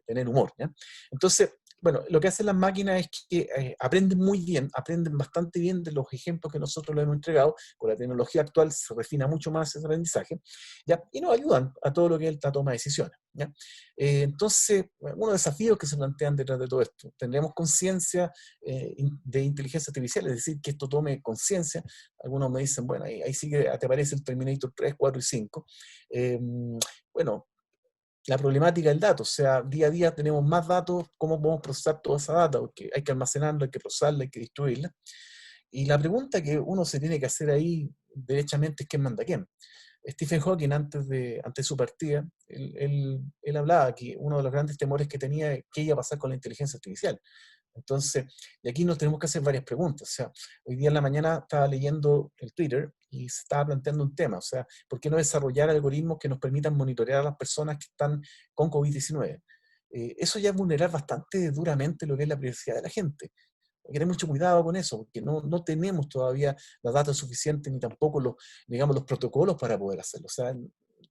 tener humor, ¿ya? Entonces, bueno, lo que hacen las máquinas es que aprenden muy bien, aprenden bastante bien de los ejemplos que nosotros les hemos entregado. Con la tecnología actual se refina mucho más ese aprendizaje, ¿ya? Y nos ayudan a todo lo que es la toma de decisiones, ¿ya? Entonces, unos desafíos que se plantean detrás de todo esto. Tendremos conciencia de inteligencia artificial, es decir, que esto tome conciencia. Algunos me dicen, bueno, ahí sí que te aparece el Terminator 3, 4 y 5. Bueno, la problemática del dato, o sea, día a día tenemos más datos, ¿cómo podemos procesar toda esa data? Porque hay que almacenarla, hay que procesarla, hay que distribuirla. Y la pregunta que uno se tiene que hacer ahí, derechamente, es quién manda a quién. Stephen Hawking, antes de su partida, él hablaba que uno de los grandes temores que tenía es qué iba a pasar con la inteligencia artificial. Entonces, y aquí nos tenemos que hacer varias preguntas. O sea, hoy día en la mañana estaba leyendo el Twitter y se estaba planteando un tema. O sea, ¿por qué no desarrollar algoritmos que nos permitan monitorear a las personas que están con COVID-19? Eso ya es vulnerar bastante duramente lo que es la privacidad de la gente. Hay que tener mucho cuidado con eso, porque no tenemos todavía la data suficiente ni tampoco digamos, los protocolos para poder hacerlo. O sea,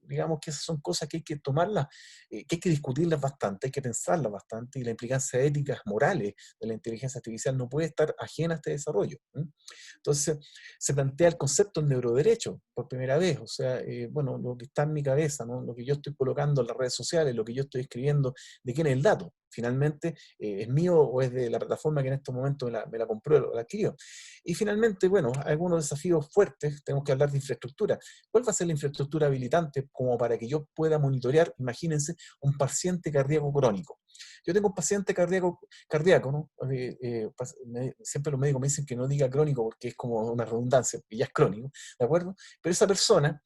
digamos que esas son cosas que hay que tomarlas, que hay que discutirlas bastante, hay que pensarlas bastante, y la implicancia éticas, morales de la inteligencia artificial no puede estar ajena a este desarrollo. Entonces, se plantea el concepto del neuroderecho por primera vez. O sea, bueno, lo que está en mi cabeza, ¿no? Lo que yo estoy colocando en las redes sociales, lo que yo estoy escribiendo, ¿de quién es el dato? Finalmente, ¿es mío o es de la plataforma que en estos momentos me la compró o la adquirió? Y finalmente, bueno, algunos desafíos fuertes, tenemos que hablar de infraestructura. ¿Cuál va a ser la infraestructura habilitante como para que yo pueda monitorear, imagínense, un paciente cardíaco crónico? Yo tengo un paciente cardíaco, ¿no? Siempre los médicos me dicen que no diga crónico porque es como una redundancia, y ya es crónico, ¿de acuerdo? Pero esa persona,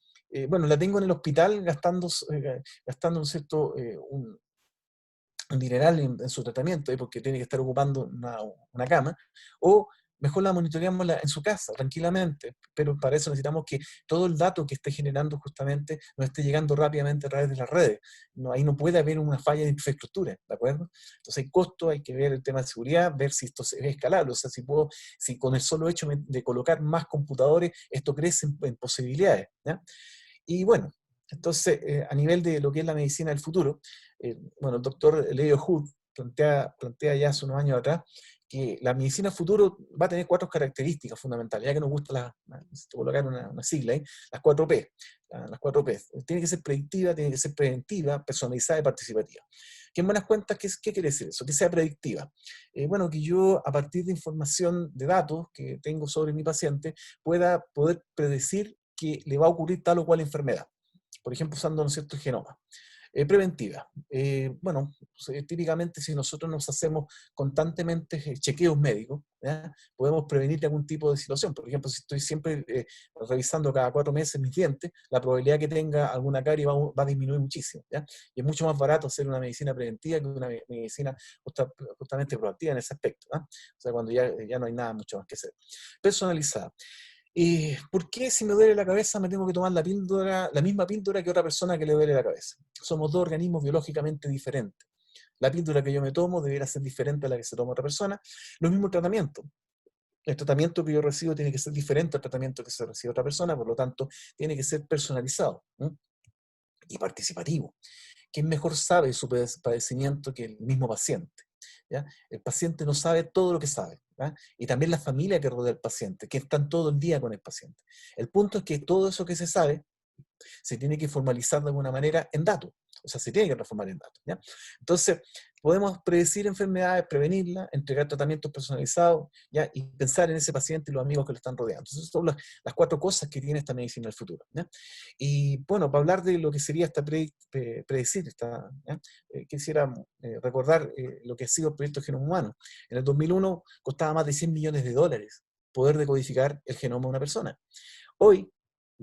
bueno, la tengo en el hospital gastando un cierto, un dineral en su tratamiento, porque tiene que estar ocupando una cama, o mejor la monitoreamos en su casa, tranquilamente, pero para eso necesitamos que todo el dato que esté generando justamente nos esté llegando rápidamente a través de las redes. Ahí no puede haber una falla de infraestructura, ¿de acuerdo? Entonces hay costo, hay que ver el tema de seguridad, ver si esto es escalable, o sea, si con el solo hecho de colocar más computadores, esto crece en posibilidades, ¿ya? Y bueno, entonces, a nivel de lo que es la medicina del futuro, bueno, el doctor Leo Hood plantea ya hace unos años atrás que la medicina del futuro va a tener 4 características fundamentales, ya que nos gusta colocar una sigla ahí, las 4P. Las 4P. Tiene que ser predictiva, tiene que ser preventiva, personalizada y participativa. Que en buenas cuentas, ¿qué quiere decir eso? Que sea predictiva. Bueno, que yo a partir de información de datos que tengo sobre mi paciente pueda poder predecir que le va a ocurrir tal o cual enfermedad. Por ejemplo, usando, ¿no es cierto?, el genoma. Preventiva. Bueno, típicamente si nosotros nos hacemos constantemente chequeos médicos, ¿ya? Podemos prevenir algún tipo de situación. Por ejemplo, si estoy siempre revisando cada 4 meses mis dientes, la probabilidad que tenga alguna carie va a disminuir muchísimo, ¿ya? Y es mucho más barato hacer una medicina preventiva que una medicina justamente proactiva en ese aspecto, ¿no? O sea, cuando ya no hay nada mucho más que hacer. Personalizada. ¿Por qué si me duele la cabeza me tengo que tomar la misma píldora que otra persona que le duele la cabeza? Somos dos organismos biológicamente diferentes. La píldora que yo me tomo debería ser diferente a la que se toma otra persona. Lo mismo el tratamiento. El tratamiento que yo recibo tiene que ser diferente al tratamiento que se recibe otra persona, por lo tanto, tiene que ser personalizado, ¿no? Y participativo. ¿Quién mejor sabe su padecimiento que el mismo paciente? ¿Ya? El paciente no sabe todo lo que sabe, ¿ya? Y también la familia que rodea al paciente, que están todo el día con el paciente. El punto es que todo eso que se sabe se tiene que formalizar de alguna manera en datos, o sea, se tiene que transformar en datos, ¿ya? Entonces, podemos predecir enfermedades, prevenirlas, entregar tratamientos personalizados, ¿ya? Y pensar en ese paciente y los amigos que lo están rodeando. Entonces, son las 4 cosas que tiene esta medicina del futuro, ¿ya? Y bueno, para hablar de lo que sería esta predecir, ¿ya? Quisiera recordar lo que ha sido el proyecto Genoma Humano. En el 2001 costaba más de $100 millones poder decodificar el genoma de una persona. Hoy,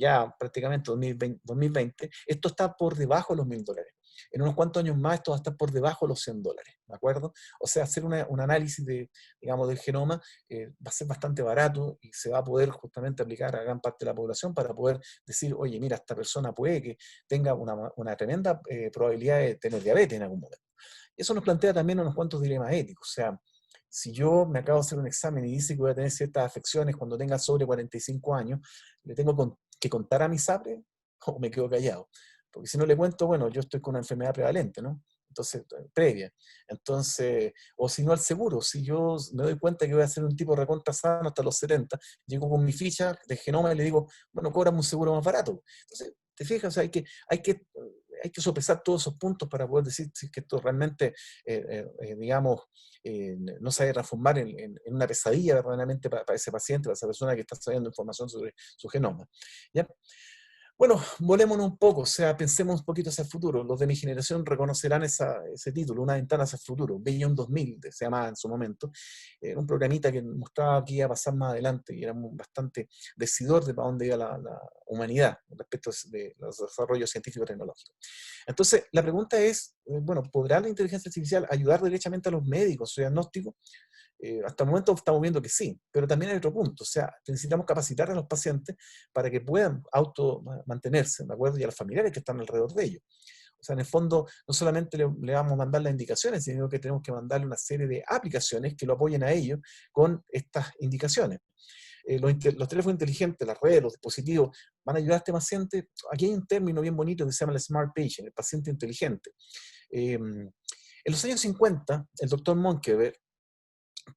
ya prácticamente 2020, esto está por debajo de los $1.000. En unos cuantos años más esto va a estar por debajo de los $100, ¿de acuerdo? O sea, hacer un análisis digamos, del genoma va a ser bastante barato y se va a poder justamente aplicar a gran parte de la población para poder decir, oye, mira, esta persona puede que tenga una tremenda probabilidad de tener diabetes en algún momento. Eso nos plantea también unos cuantos dilemas éticos, o sea, si yo me acabo de hacer un examen y dice que voy a tener ciertas afecciones cuando tenga sobre 45 años, ¿le tengo que contar a mi SAPRE o me quedo callado? Porque si no le cuento, bueno, yo estoy con una enfermedad prevalente, ¿no? Entonces, previa. Entonces, o si no al seguro, si yo me doy cuenta que voy a hacer un tipo de recontra sano hasta los 70, llego con mi ficha de genoma y le digo, bueno, cóbrame un seguro más barato. Entonces, te fijas, o sea, hay que sopesar todos esos puntos para poder decir si que esto realmente, digamos, no se vaya a transformar en una pesadilla verdaderamente para ese paciente, para esa persona que está sabiendo información sobre su genoma, ¿ya? Bueno, volémonos un poco, o sea, pensemos un poquito hacia el futuro. Los de mi generación reconocerán ese título, Una ventana hacia el futuro, Beyond 2000, se llamaba en su momento. Era un programita que mostraba que iba a pasar más adelante y era bastante decidor de para dónde iba la humanidad respecto de los desarrollos científicos y tecnológicos. Entonces, la pregunta es, bueno, ¿podrá la inteligencia artificial ayudar derechamente a los médicos o diagnósticos? Hasta el momento estamos viendo que sí, pero también hay otro punto, o sea, necesitamos capacitar a los pacientes para que puedan mantenerse, ¿de acuerdo? Y a los familiares que están alrededor de ellos. O sea, en el fondo, no solamente le vamos a mandar las indicaciones, sino que tenemos que mandarle una serie de aplicaciones que lo apoyen a ellos con estas indicaciones. Los teléfonos inteligentes, las redes, los dispositivos, van a ayudar a este paciente. Aquí hay un término bien bonito que se llama el Smart Patient, el paciente inteligente. En los años 50, el doctor Monkeberg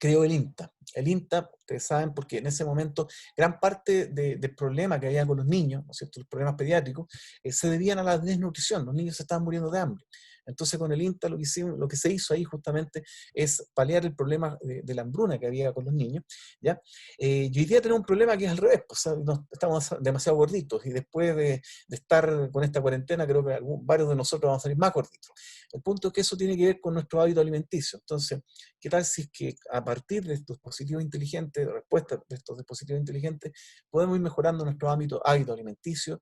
creó el INTA. El INTA, ustedes saben, porque en ese momento gran parte del problema que había con los niños, ¿no es cierto?, los problemas pediátricos, se debían a la desnutrición. Los niños se estaban muriendo de hambre. Entonces con el INTA lo que se hizo ahí justamente es paliar el problema de la hambruna que había con los niños, ¿ya? Y hoy día tenemos un problema que es al revés, pues, o sea, estamos demasiado gorditos y después de estar con esta cuarentena creo que varios de nosotros vamos a salir más gorditos. El punto es que eso tiene que ver con nuestro hábito alimenticio. Entonces, ¿qué tal si es que a partir de estos dispositivos inteligentes, de respuesta de estos dispositivos inteligentes, podemos ir mejorando nuestro hábito alimenticio,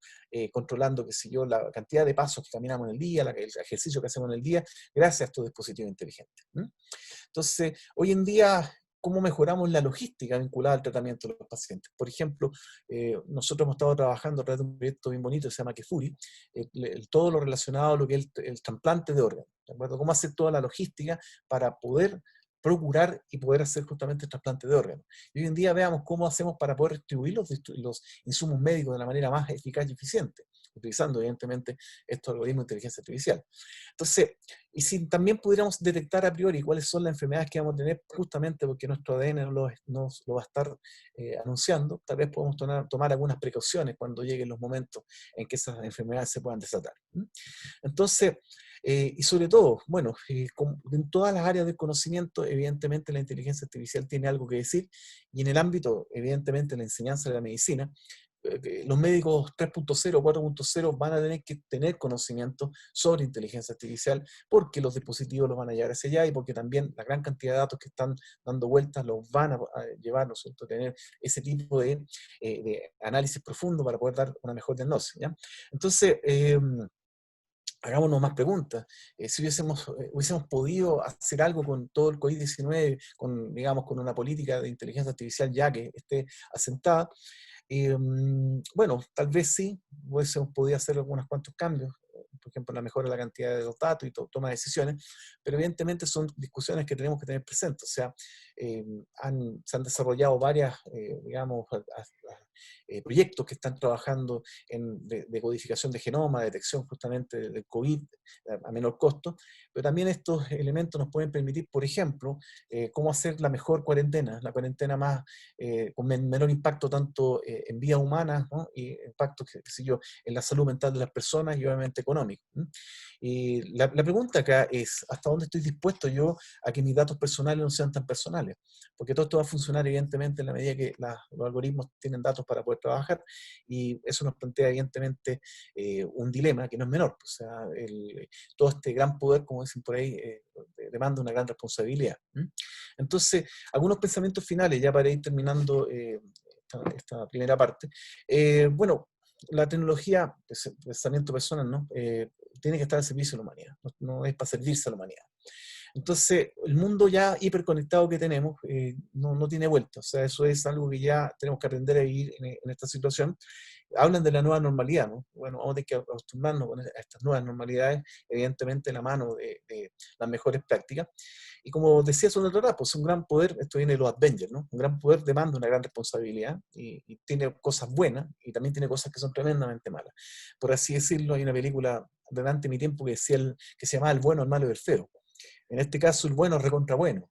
controlando, qué sé yo, la cantidad de pasos que caminamos en el día, el ejercicio que hacemos en el día, gracias a estos dispositivos inteligentes? Entonces, hoy en día, ¿cómo mejoramos la logística vinculada al tratamiento de los pacientes? Por ejemplo, nosotros hemos estado trabajando a través de un proyecto bien bonito que se llama Kefuri, todo lo relacionado a lo que es el trasplante de órganos, ¿de acuerdo? ¿Cómo hacer toda la logística para poder procurar y poder hacer justamente el trasplante de órganos? Y hoy en día veamos cómo hacemos para poder distribuir los insumos médicos de la manera más eficaz y eficiente, utilizando evidentemente estos algoritmos de inteligencia artificial. Entonces, y si también pudiéramos detectar a priori cuáles son las enfermedades que vamos a tener, justamente porque nuestro ADN nos lo va a estar anunciando, tal vez podemos tomar algunas precauciones cuando lleguen los momentos en que esas enfermedades se puedan desatar. Entonces, y sobre todo, bueno, en todas las áreas del conocimiento, evidentemente la inteligencia artificial tiene algo que decir, y en el ámbito, evidentemente, de la enseñanza de la medicina, los médicos 3.0, 4.0 van a tener que tener conocimiento sobre inteligencia artificial porque los dispositivos los van a llevar hacia allá y porque también la gran cantidad de datos que están dando vueltas los van a llevar, ¿no es cierto?, a tener ese tipo de análisis profundo para poder dar una mejor diagnosis, ¿ya? Entonces, hagámonos más preguntas. Si hubiésemos podido hacer algo con todo el COVID-19, digamos, con una política de inteligencia artificial ya que esté asentada, bueno, tal vez sí, hubiésemos podido hacer algunos cuantos cambios, por ejemplo, la mejora de la cantidad de los datos y toma de decisiones, pero evidentemente son discusiones que tenemos que tener presentes. O sea, se han desarrollado varias, digamos, proyectos que están trabajando de codificación de genoma, detección justamente del COVID a menor costo, pero también estos elementos nos pueden permitir, por ejemplo, cómo hacer la mejor cuarentena, la cuarentena más, con menor impacto tanto en vida humana, ¿no?, y impacto, qué sé yo, en la salud mental de las personas y obviamente económico, ¿no? Y la pregunta acá es, ¿hasta dónde estoy dispuesto yo a que mis datos personales no sean tan personales? Porque todo esto va a funcionar evidentemente en la medida que los algoritmos tienen datos para poder trabajar, y eso nos plantea evidentemente un dilema que no es menor. O sea, todo este gran poder, como dicen por ahí, demanda una gran responsabilidad. Entonces, algunos pensamientos finales ya para ir terminando esta primera parte. Bueno, la tecnología, pensamiento personal, ¿no?, tiene que estar al servicio de la humanidad, no es para servirse a la humanidad. Entonces, el mundo ya hiperconectado que tenemos no tiene vuelta. O sea, eso es algo que ya tenemos que aprender a vivir en esta situación. Hablan de la nueva normalidad, ¿no? Bueno, vamos a tener que acostumbrarnos a estas nuevas normalidades, evidentemente de la mano de las mejores prácticas. Y como decía hace un rato, pues un gran poder, esto viene de los Avengers, ¿no? Un gran poder demanda una gran responsabilidad y tiene cosas buenas y también tiene cosas que son tremendamente malas. Por así decirlo, hay una película delante de mi tiempo que que se llamaba El bueno, el malo y el feo. En este caso, el bueno es recontra bueno.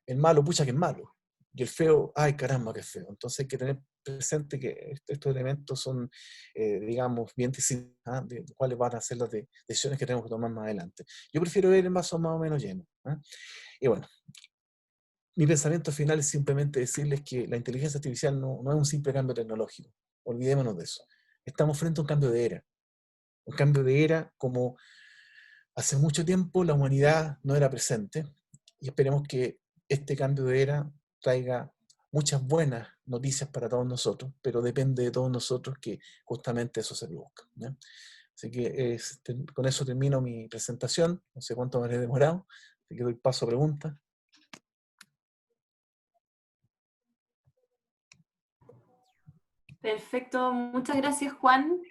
El malo, pucha que es malo. Y el feo, ay caramba que es feo. Entonces hay que tener presente que estos elementos son, digamos, bien decididos, ¿ah?, de cuáles van a ser las decisiones que tenemos que tomar más adelante. Yo prefiero ver el vaso más o menos lleno, ¿ah? Y bueno, mi pensamiento final es simplemente decirles que la inteligencia artificial no es un simple cambio tecnológico. Olvidémonos de eso. Estamos frente a un cambio de era. Un cambio de era como hace mucho tiempo la humanidad no era presente, y esperemos que este cambio de era traiga muchas buenas noticias para todos nosotros, pero depende de todos nosotros que justamente eso se produzca, ¿ya? Así que con eso termino mi presentación. No sé cuánto me habré demorado, así que doy paso a preguntas. Perfecto, muchas gracias Juan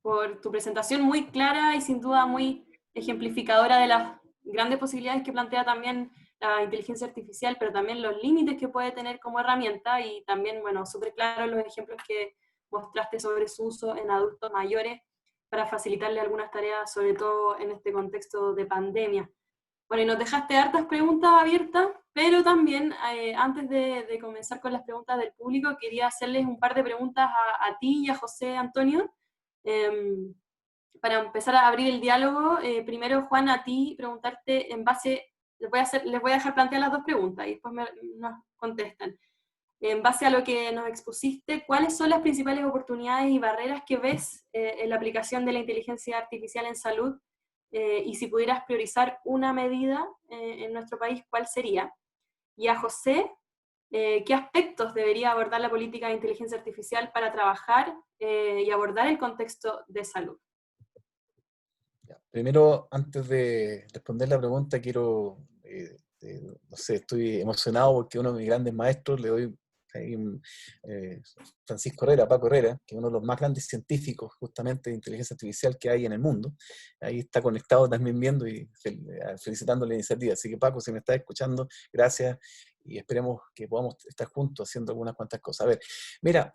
por tu presentación muy clara y sin duda muy ejemplificadora de las grandes posibilidades que plantea también la inteligencia artificial, pero también los límites que puede tener como herramienta, y también, bueno, súper claros los ejemplos que mostraste sobre su uso en adultos mayores para facilitarle algunas tareas, sobre todo en este contexto de pandemia. Bueno, y nos dejaste hartas preguntas abiertas, pero también antes de comenzar con las preguntas del público, quería hacerles un par de preguntas a ti y a José Antonio, para empezar a abrir el diálogo. Primero, Juan, a ti preguntarte en base, les voy a dejar plantear las dos preguntas y después nos contestan. En base a lo que nos expusiste, ¿cuáles son las principales oportunidades y barreras que ves en la aplicación de la inteligencia artificial en salud? Y si pudieras priorizar una medida en nuestro país, ¿cuál sería? Y a José, ¿qué aspectos debería abordar la política de inteligencia artificial para trabajar y abordar el contexto de salud? Primero, antes de responder la pregunta, quiero, no sé, estoy emocionado porque uno de mis grandes maestros, le doy Francisco Herrera, Paco Herrera, que es uno de los más grandes científicos justamente de inteligencia artificial que hay en el mundo. Ahí está conectado también viendo y felicitando la iniciativa. Así que Paco, si me estás escuchando, gracias, y esperemos que podamos estar juntos haciendo algunas cuantas cosas. A ver, mira,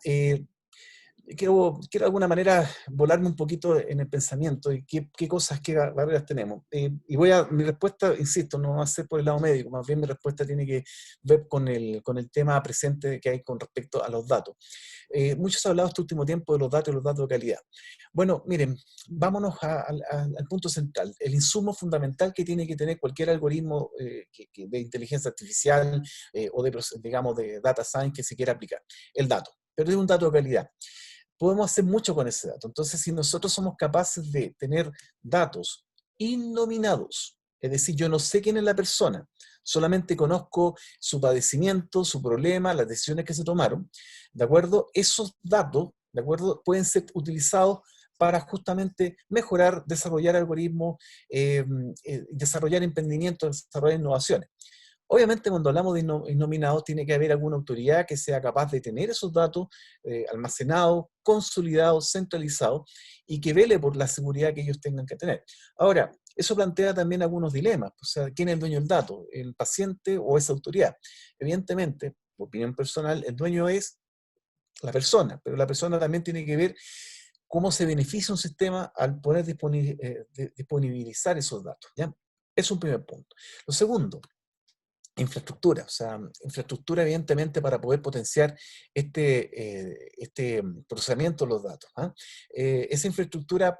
quiero de alguna manera volarme un poquito en el pensamiento y qué cosas, qué barreras tenemos. Y mi respuesta, insisto, no va a ser por el lado médico, más bien mi respuesta tiene que ver con el tema presente que hay con respecto a los datos. Mucho se ha hablado este último tiempo de los datos y los datos de calidad. Bueno, miren, vámonos al punto central, el insumo fundamental que tiene que tener cualquier algoritmo de inteligencia artificial o digamos, de data science que se quiera aplicar, el dato. pero es un dato de calidad. Podemos hacer mucho con ese dato. Entonces, si nosotros somos capaces de tener datos innominados, es decir, yo no sé quién es la persona, solamente conozco su padecimiento, su problema, las decisiones que se tomaron, ¿de acuerdo? Esos datos, ¿de acuerdo?, pueden ser utilizados para justamente mejorar, desarrollar algoritmos, desarrollar emprendimientos, desarrollar innovaciones. Obviamente, cuando hablamos de innominados, tiene que haber alguna autoridad que sea capaz de tener esos datos almacenados, consolidados, centralizados, y que vele por la seguridad que ellos tengan que tener. Ahora, eso plantea también algunos dilemas. O sea, ¿quién es el dueño del dato? ¿El paciente o esa autoridad? Evidentemente, por opinión personal, el dueño es la persona, pero la persona también tiene que ver cómo se beneficia un sistema al poder disponibilizar esos datos, ¿ya? Es un primer punto. Lo segundo, infraestructura, o sea, infraestructura evidentemente para poder potenciar este procesamiento de los datos, ¿ah? Esa infraestructura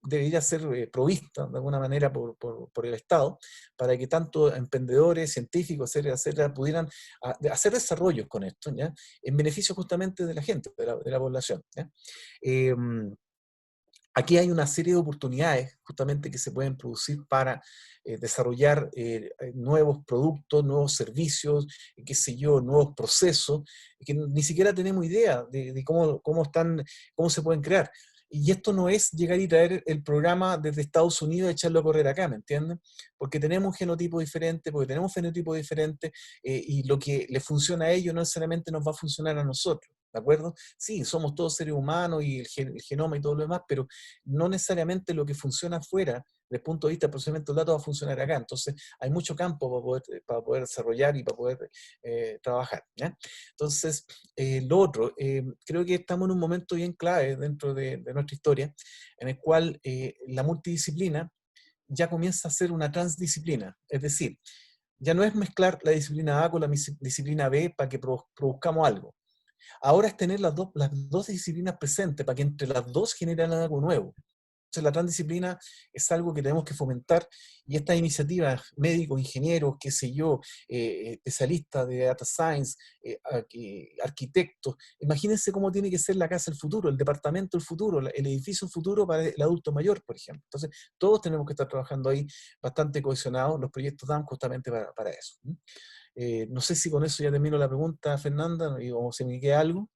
debería ser provista de alguna manera por el Estado, para que tanto emprendedores, científicos, etcétera, pudieran hacer desarrollos con esto, ¿ya? En beneficio justamente de la gente, de la población, ¿ya? Aquí hay una serie de oportunidades justamente que se pueden producir para desarrollar nuevos productos, nuevos servicios, qué sé yo, nuevos procesos, que ni siquiera tenemos idea de cómo se pueden crear. Y esto no es llegar y traer el programa desde Estados Unidos y echarlo a correr acá, ¿me entienden? Porque tenemos un genotipo diferente, porque tenemos un fenotipo diferente, y lo que le funciona a ellos no necesariamente nos va a funcionar a nosotros. ¿De acuerdo? Sí, somos todos seres humanos y el genoma y todo lo demás, pero no necesariamente lo que funciona afuera, desde el punto de vista del procesamiento de datos, va a funcionar acá. Entonces, hay mucho campo para poder desarrollar y para poder trabajar, ¿ya? Entonces, lo otro, creo que estamos en un momento bien clave dentro de nuestra historia, en el cual la multidisciplina ya comienza a ser una transdisciplina. Es decir, ya no es mezclar la disciplina A con la disciplina B para que produzcamos algo. Ahora es tener las dos disciplinas presentes para que entre las dos generen algo nuevo. Entonces, la transdisciplina es algo que tenemos que fomentar, y estas iniciativas, médicos, ingenieros, qué sé yo, especialistas de data science, arquitectos, imagínense cómo tiene que ser la casa del futuro, el departamento del futuro, el edificio del futuro para el adulto mayor, por ejemplo. Entonces, todos tenemos que estar trabajando ahí bastante cohesionados. Los proyectos dan justamente para eso. No sé si con eso ya termino la pregunta, Fernanda, o si me queda algo.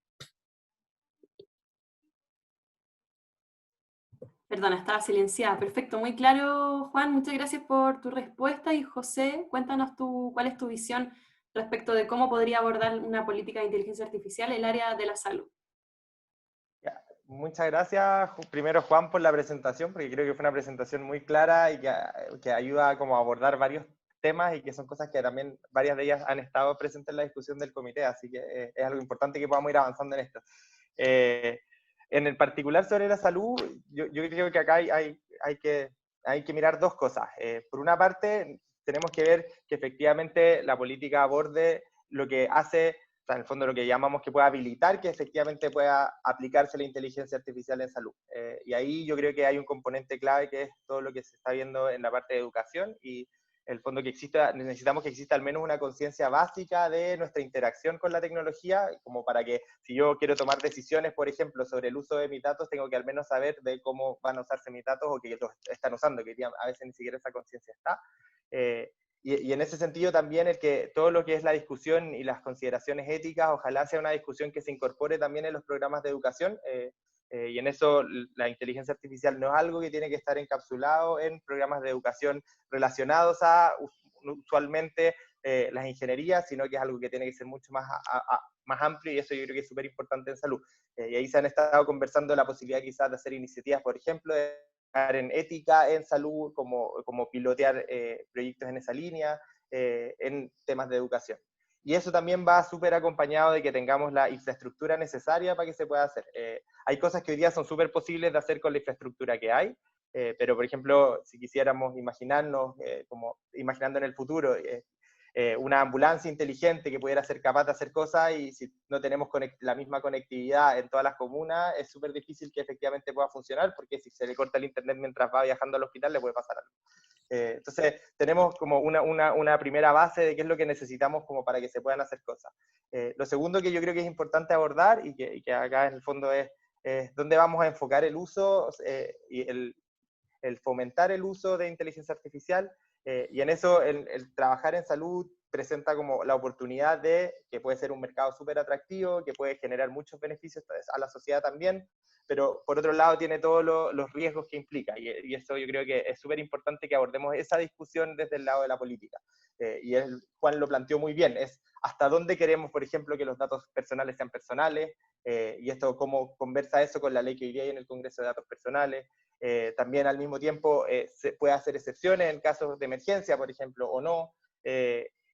Perdona, estaba silenciada. Perfecto, muy claro, Juan. Muchas gracias por tu respuesta. Y José, cuéntanos cuál es tu visión respecto de cómo podría abordar una política de inteligencia artificial el área de la salud. Muchas gracias, primero Juan, por la presentación, porque creo que fue una presentación muy clara y que ayuda como a abordar varios temas, y que son cosas que también varias de ellas han estado presentes en la discusión del comité, así que es algo importante que podamos ir avanzando en esto. En el particular sobre la salud, yo creo que acá hay que mirar dos cosas. Por una parte, tenemos que ver que efectivamente la política aborde lo que hace, o sea, en el fondo lo que llamamos que pueda habilitar que efectivamente pueda aplicarse la inteligencia artificial en salud. Y ahí yo creo que hay un componente clave, que es todo lo que se está viendo en la parte de educación, y el fondo necesitamos que exista al menos una conciencia básica de nuestra interacción con la tecnología, como para que si yo quiero tomar decisiones, por ejemplo, sobre el uso de mis datos, tengo que al menos saber de cómo van a usarse mis datos o que los están usando, que a veces ni siquiera esa conciencia está. Y en ese sentido también el que todo lo que es la discusión y las consideraciones éticas, ojalá sea una discusión que se incorpore también en los programas de educación, y en eso la inteligencia artificial no es algo que tiene que estar encapsulado en programas de educación relacionados a usualmente las ingenierías, sino que es algo que tiene que ser mucho más amplio, y eso yo creo que es súper importante en salud. Y ahí se han estado conversando la posibilidad quizás de hacer iniciativas, por ejemplo, de en ética en salud, como pilotear proyectos en esa línea, en temas de educación. Y eso también va súper acompañado de que tengamos la infraestructura necesaria para que se pueda hacer. Hay cosas que hoy día son súper posibles de hacer con la infraestructura que hay, pero por ejemplo, si quisiéramos imaginarnos, como imaginando en el futuro, una ambulancia inteligente que pudiera ser capaz de hacer cosas, y si no tenemos la misma conectividad en todas las comunas, es súper difícil que efectivamente pueda funcionar, porque si se le corta el internet mientras va viajando al hospital, le puede pasar algo. Entonces, tenemos como una primera base de qué es lo que necesitamos como para que se puedan hacer cosas. Lo segundo que yo creo que es importante abordar, y que acá en el fondo es dónde vamos a enfocar el uso y el fomentar el uso de inteligencia artificial, y en eso el trabajar en salud presenta como la oportunidad de que puede ser un mercado súper atractivo, que puede generar muchos beneficios a la sociedad también, pero por otro lado tiene todos los riesgos que implica, y eso yo creo que es súper importante que abordemos esa discusión desde el lado de la política. Y Juan lo planteó muy bien, es hasta dónde queremos, por ejemplo, que los datos personales sean personales, y esto cómo conversa eso con la ley que hoy día hay en el Congreso de Datos Personales. También al mismo tiempo se puede hacer excepciones en casos de emergencia, por ejemplo, o no,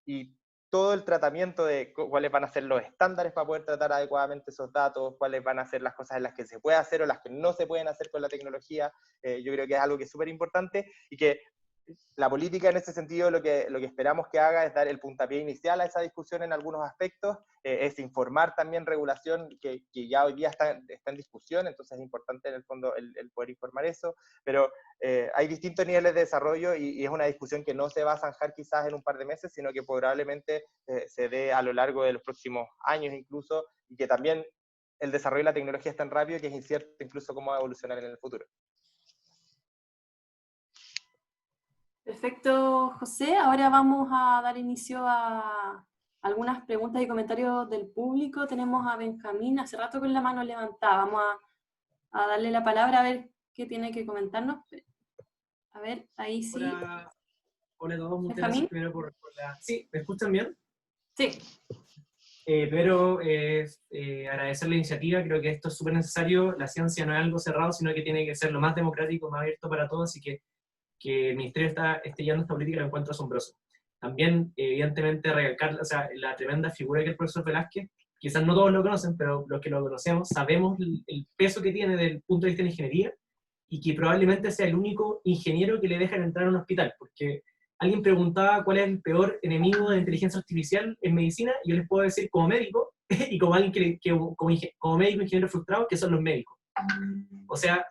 y todo el tratamiento de cuáles van a ser los estándares para poder tratar adecuadamente esos datos, cuáles van a ser las cosas en las que se puede hacer o las que no se pueden hacer con la tecnología, yo creo que es algo que es súper importante, y que la política en ese sentido lo que esperamos que haga es dar el puntapié inicial a esa discusión en algunos aspectos, es informar también regulación que ya hoy día está en discusión, entonces es importante en el fondo el poder informar eso, pero hay distintos niveles de desarrollo, y es una discusión que no se va a zanjar quizás en un par de meses, sino que probablemente se dé a lo largo de los próximos años incluso, y que también el desarrollo de la tecnología es tan rápido que es incierto incluso cómo va a evolucionar en el futuro. Perfecto, José. Ahora vamos a dar inicio a algunas preguntas y comentarios del público. Tenemos a Benjamín hace rato con la mano levantada. Vamos a darle la palabra a ver qué tiene que comentarnos. A ver, ahí sí. Hola a todos, muchas Benjamín. gracias primero por la... ¿Sí? ¿Me escuchan bien? Sí. Primero, agradecer la iniciativa. Creo que esto es súper necesario. La ciencia no es algo cerrado, sino que tiene que ser lo más democrático, más abierto para todos, y que el Ministerio esté llevando esta política lo encuentro asombroso. También, evidentemente, recalcar la tremenda figura que es el profesor Velázquez. Quizás no todos lo conocen, pero los que lo conocemos sabemos el peso que tiene desde el punto de vista de la ingeniería, y que probablemente sea el único ingeniero que le dejan entrar a un hospital, porque alguien preguntaba cuál es el peor enemigo de la inteligencia artificial en medicina, y yo les puedo decir como médico, y como alguien como médico ingeniero frustrado, que son los médicos. O sea,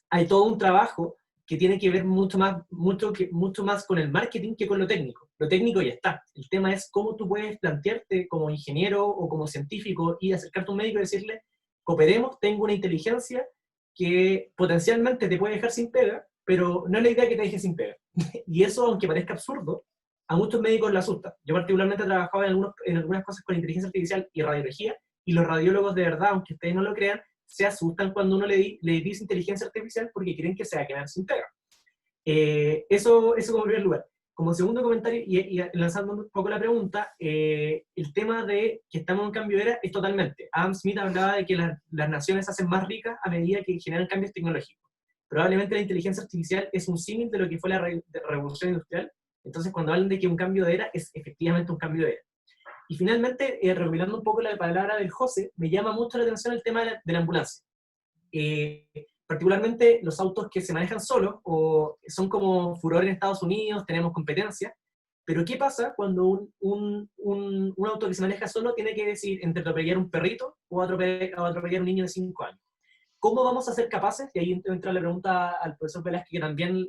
hay todo un trabajo que tiene que ver mucho más con el marketing que con lo técnico. Lo técnico ya está. El tema es cómo tú puedes plantearte como ingeniero o como científico y acercarte a un médico y decirle, cooperemos, tengo una inteligencia que potencialmente te puede dejar sin pega, pero no es la idea que te deje sin pega. Y eso, aunque parezca absurdo, a muchos médicos le asusta. Yo particularmente he trabajado en algunas cosas con inteligencia artificial y radiología, y los radiólogos de verdad, aunque ustedes no lo crean, se asustan cuando uno le dice inteligencia artificial porque creen que se va a quedar sin pega. Eso como primer lugar. Como segundo comentario, y lanzando un poco la pregunta, el tema de que estamos en cambio de era es totalmente. Adam Smith hablaba de que las naciones se hacen más ricas a medida que generan cambios tecnológicos. Probablemente la inteligencia artificial es un símil de lo que fue la revolución industrial. Entonces, cuando hablan de que un cambio de era, es efectivamente un cambio de era. Y finalmente, recopilando un poco la palabra del José, me llama mucho la atención el tema de la ambulancia. Particularmente los autos que se manejan solos, o son como furor en Estados Unidos, tenemos competencia, pero ¿qué pasa cuando un auto que se maneja solo tiene que decidir entre atropellar un perrito o atropellar un niño de 5 años? ¿Cómo vamos a ser capaces? Y ahí entra la pregunta al profesor Velázquez, que también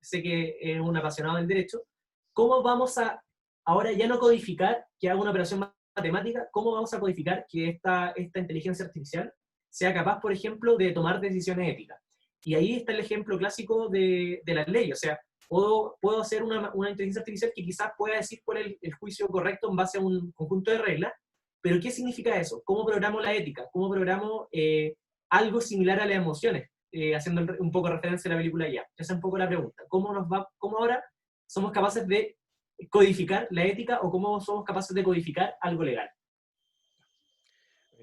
sé que es un apasionado del derecho. ¿Cómo vamos a ahora ya no codificar que haga una operación matemática? ¿Cómo vamos a codificar que esta inteligencia artificial sea capaz, por ejemplo, de tomar decisiones éticas? Y ahí está el ejemplo clásico de la ley. O sea, puedo hacer una inteligencia artificial que quizás pueda decir cuál es el juicio correcto en base a un conjunto de reglas, pero ¿qué significa eso? ¿Cómo programo la ética? ¿Cómo programo algo similar a las emociones? Haciendo un poco referencia a la película Ya. Esa es un poco la pregunta. ¿Cómo ahora somos capaces de codificar la ética, o cómo somos capaces de codificar algo legal?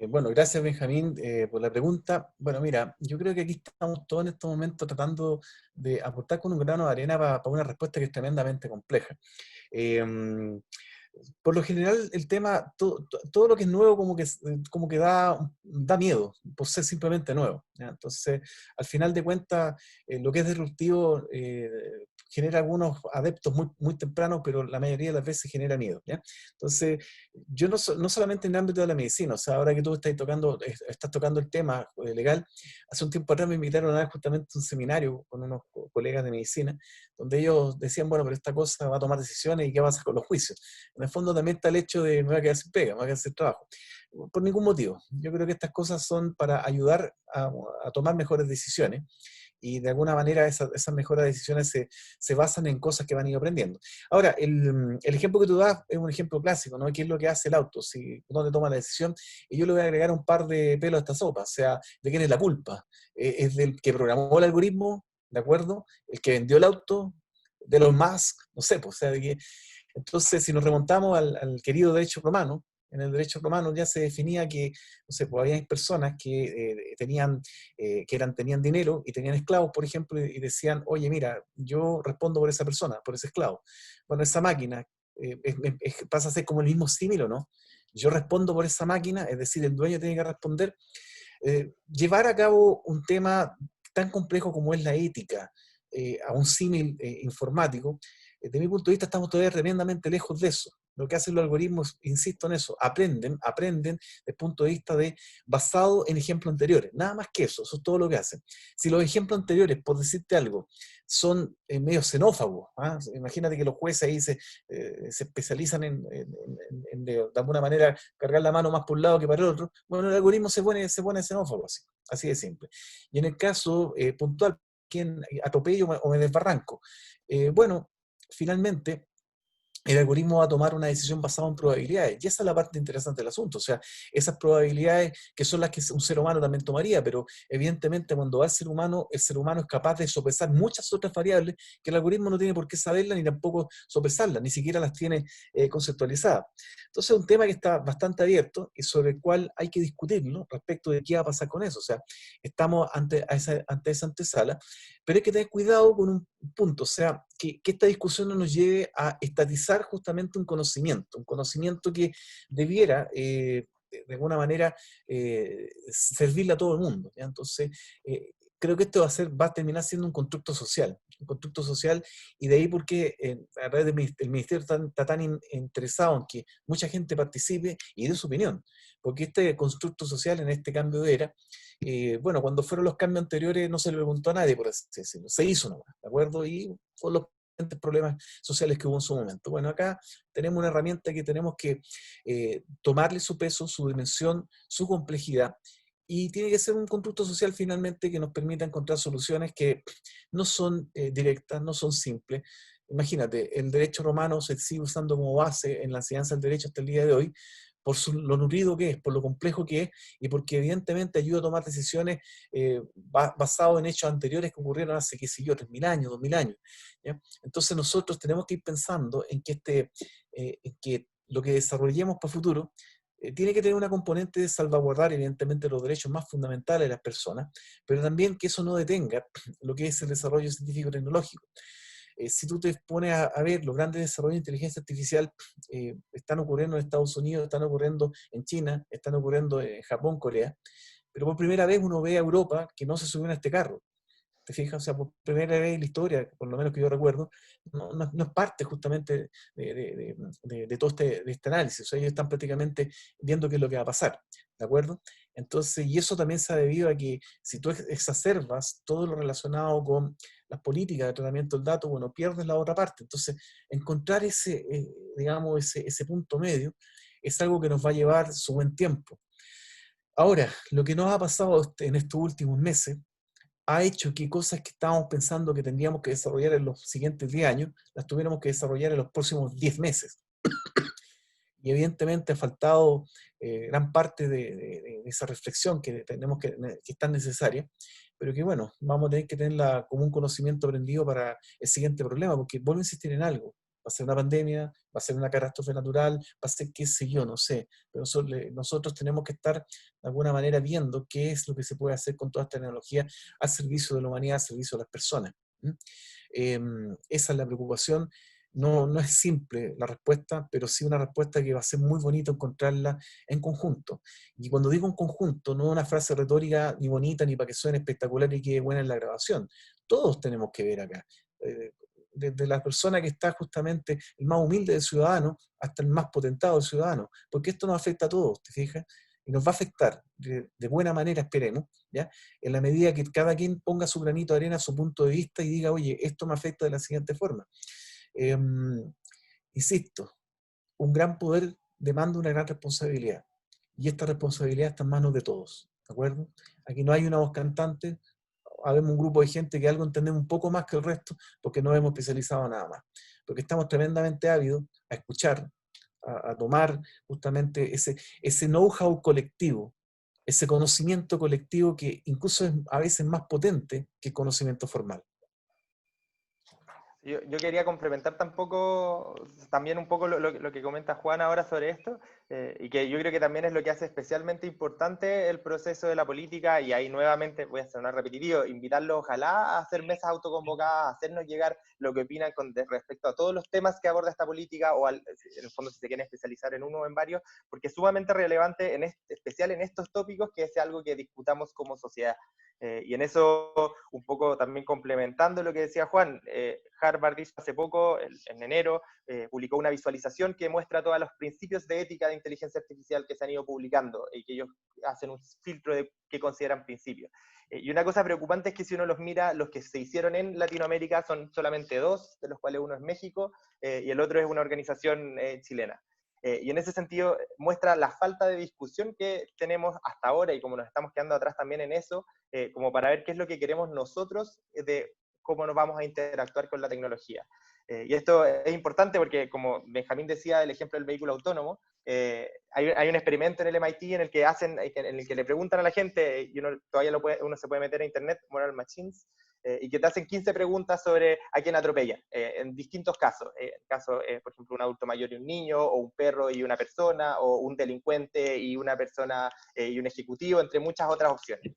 Bueno, gracias Benjamín por la pregunta. Bueno, mira, yo creo que aquí estamos todos en estos momentos tratando de aportar con un grano de arena para una respuesta que es tremendamente compleja. Por lo general, el tema, todo lo que es nuevo como que da miedo, por ser simplemente nuevo, ¿ya? Entonces, al final de cuentas, lo que es disruptivo genera algunos adeptos muy, muy tempranos, pero la mayoría de las veces genera miedo, ¿ya? Entonces, yo no solamente en el ámbito de la medicina, o sea, ahora que tú estás tocando el tema legal, hace un tiempo atrás me invitaron a dar justamente un seminario con unos colegas de medicina, donde ellos decían, bueno, pero esta cosa va a tomar decisiones y qué pasa con los juicios. En el fondo también está el hecho de me voy a quedar sin pega, me voy a quedar sin trabajo. Por ningún motivo. Yo creo que estas cosas son para ayudar a tomar mejores decisiones, y de alguna manera esas mejores decisiones se basan en cosas que van a ir aprendiendo. Ahora, el ejemplo que tú das es un ejemplo clásico, ¿no? ¿Qué es lo que hace el auto? ¿Dónde toma la decisión? Y yo le voy a agregar un par de pelos a esta sopa, o sea, ¿de quién es la culpa? ¿Es del que programó el algoritmo, de acuerdo? ¿El que vendió el auto? ¿De Elon Musk? No sé, pues, o sea, entonces, si nos remontamos al querido derecho romano, en el derecho romano ya se definía que, no sé, pues había personas que tenían dinero y tenían esclavos, por ejemplo, y decían, oye, mira, yo respondo por esa persona, por ese esclavo. Bueno, esa máquina pasa a ser como el mismo símil, ¿no? Yo respondo por esa máquina, es decir, el dueño tiene que responder. Llevar a cabo un tema tan complejo como es la ética a un símil informático, desde mi punto de vista estamos todavía tremendamente lejos de eso. Lo que hacen los algoritmos, insisto en eso, aprenden desde el punto de vista basado en ejemplos anteriores. Nada más que eso es todo lo que hacen. Si los ejemplos anteriores, por decirte algo, son medio xenófagos, ¿ah? Imagínate que los jueces ahí se especializan en de alguna manera cargar la mano más por un lado que para el otro. Bueno, el algoritmo se pone xenófobo así de simple. Y en el caso puntual, ¿quién atropello o me desbarranco? Bueno, finalmente el algoritmo va a tomar una decisión basada en probabilidades. Y esa es la parte interesante del asunto. O sea, esas probabilidades que son las que un ser humano también tomaría, pero evidentemente cuando va el ser humano es capaz de sopesar muchas otras variables que el algoritmo no tiene por qué saberlas ni tampoco sopesarlas, ni siquiera las tiene conceptualizadas. Entonces es un tema que está bastante abierto y sobre el cual hay que discutirlo respecto de qué va a pasar con eso. O sea, estamos ante esa antesala, pero hay que tener cuidado con un punto, o sea, que esta discusión no nos lleve a estatizar justamente un conocimiento que debiera, de alguna manera, servirle a todo el mundo, ¿ya? Entonces, creo que esto va a terminar siendo un constructo social, y de ahí porque a través del Ministerio está tan interesado en que mucha gente participe y dé su opinión, porque este constructo social en este cambio de era, bueno, cuando fueron los cambios anteriores no se le preguntó a nadie, por así decirlo, se hizo nomás, ¿de acuerdo? Y con los problemas sociales que hubo en su momento. Bueno, acá tenemos una herramienta que tenemos que tomarle su peso, su dimensión, su complejidad, y tiene que ser un constructo social finalmente que nos permita encontrar soluciones que no son directas, no son simples. Imagínate, el derecho romano se sigue usando como base en la enseñanza del derecho hasta el día de hoy, por lo nutrido que es, por lo complejo que es, y porque evidentemente ayuda a tomar decisiones basado en hechos anteriores que ocurrieron hace, qué sé yo, 3.000 años, 2.000 años, ¿ya? Entonces nosotros tenemos que ir pensando en que lo que desarrollemos para el futuro tiene que tener una componente de salvaguardar evidentemente los derechos más fundamentales de las personas, pero también que eso no detenga lo que es el desarrollo científico-tecnológico. Si tú te pones a ver los grandes desarrollos de inteligencia artificial, están ocurriendo en Estados Unidos, están ocurriendo en China, están ocurriendo en Japón, Corea, pero por primera vez uno ve a Europa que no se subió a este carro. ¿Te fijas? O sea, por primera vez en la historia, por lo menos que yo recuerdo, no es parte justamente de todo este análisis. O sea, ellos están prácticamente viendo qué es lo que va a pasar, ¿de acuerdo? Entonces, y eso también se ha debido a que si tú exacerbas todo lo relacionado con las políticas de tratamiento del dato, bueno, pierdes la otra parte. Entonces, encontrar digamos, ese punto medio es algo que nos va a llevar su buen tiempo. Ahora, lo que nos ha pasado en estos últimos meses ha hecho que cosas que estábamos pensando que tendríamos que desarrollar en los siguientes 10 años, las tuviéramos que desarrollar en los próximos 10 meses. Y evidentemente ha faltado gran parte de esa reflexión que es tan necesaria, pero que bueno, vamos a tener que tenerla como un conocimiento aprendido para el siguiente problema, porque vuelvo a insistir en algo. Va a ser una pandemia, va a ser una catástrofe natural, va a ser qué sé yo, no sé, pero nosotros tenemos que estar de alguna manera viendo qué es lo que se puede hacer con toda esta tecnología al servicio de la humanidad, al servicio de las personas. Esa es la preocupación. No es simple la respuesta, pero sí una respuesta que va a ser muy bonito encontrarla en conjunto. Y cuando digo en conjunto, no es una frase retórica ni bonita, ni para que suene espectacular y quede buena en la grabación. Todos tenemos que ver acá. desde la persona que está justamente el más humilde del ciudadano hasta el más potentado del ciudadano, porque esto nos afecta a todos, ¿te fijas? Y nos va a afectar de buena manera, esperemos, ¿ya? En la medida que cada quien ponga su granito de arena, su punto de vista y diga, oye, esto me afecta de la siguiente forma. Insisto, un gran poder demanda una gran responsabilidad, y esta responsabilidad está en manos de todos, ¿de acuerdo? Aquí no hay una voz cantante, habemos un grupo de gente que algo entendemos un poco más que el resto, porque no hemos especializado nada más, porque estamos tremendamente ávidos a escuchar, a tomar justamente ese know-how colectivo, ese conocimiento colectivo que incluso es a veces más potente que el conocimiento formal. Yo quería complementar también un poco lo que comenta Juan ahora sobre esto, y que yo creo que también es lo que hace especialmente importante el proceso de la política, y ahí nuevamente voy a sonar repetitivo, invitarlos ojalá a hacer mesas autoconvocadas, a hacernos llegar lo que opinan respecto a todos los temas que aborda esta política, o en el fondo si se quieren especializar en uno o en varios, porque es sumamente relevante, especial en estos tópicos, que es algo que discutamos como sociedad. Y en eso, un poco también complementando lo que decía Juan, Harvard hizo hace poco, en enero, publicó una visualización que muestra todos los principios de ética de inteligencia artificial que se han ido publicando, y que ellos hacen un filtro de qué consideran principios. Y una cosa preocupante es que si uno los mira, los que se hicieron en Latinoamérica son solamente 2, de los cuales uno es México, y el otro es una organización chilena. Y en ese sentido muestra la falta de discusión que tenemos hasta ahora, y como nos estamos quedando atrás también en eso, como para ver qué es lo que queremos nosotros de cómo nos vamos a interactuar con la tecnología. Y esto es importante porque, como Benjamín decía, el ejemplo del vehículo autónomo, hay un experimento en el MIT en el que le preguntan a la gente, y uno se puede meter a internet, Moral Machines, y que te hacen 15 preguntas sobre a quién atropellan, en distintos casos. Por ejemplo, un adulto mayor y un niño, o un perro y una persona, o un delincuente y una persona y un ejecutivo, entre muchas otras opciones.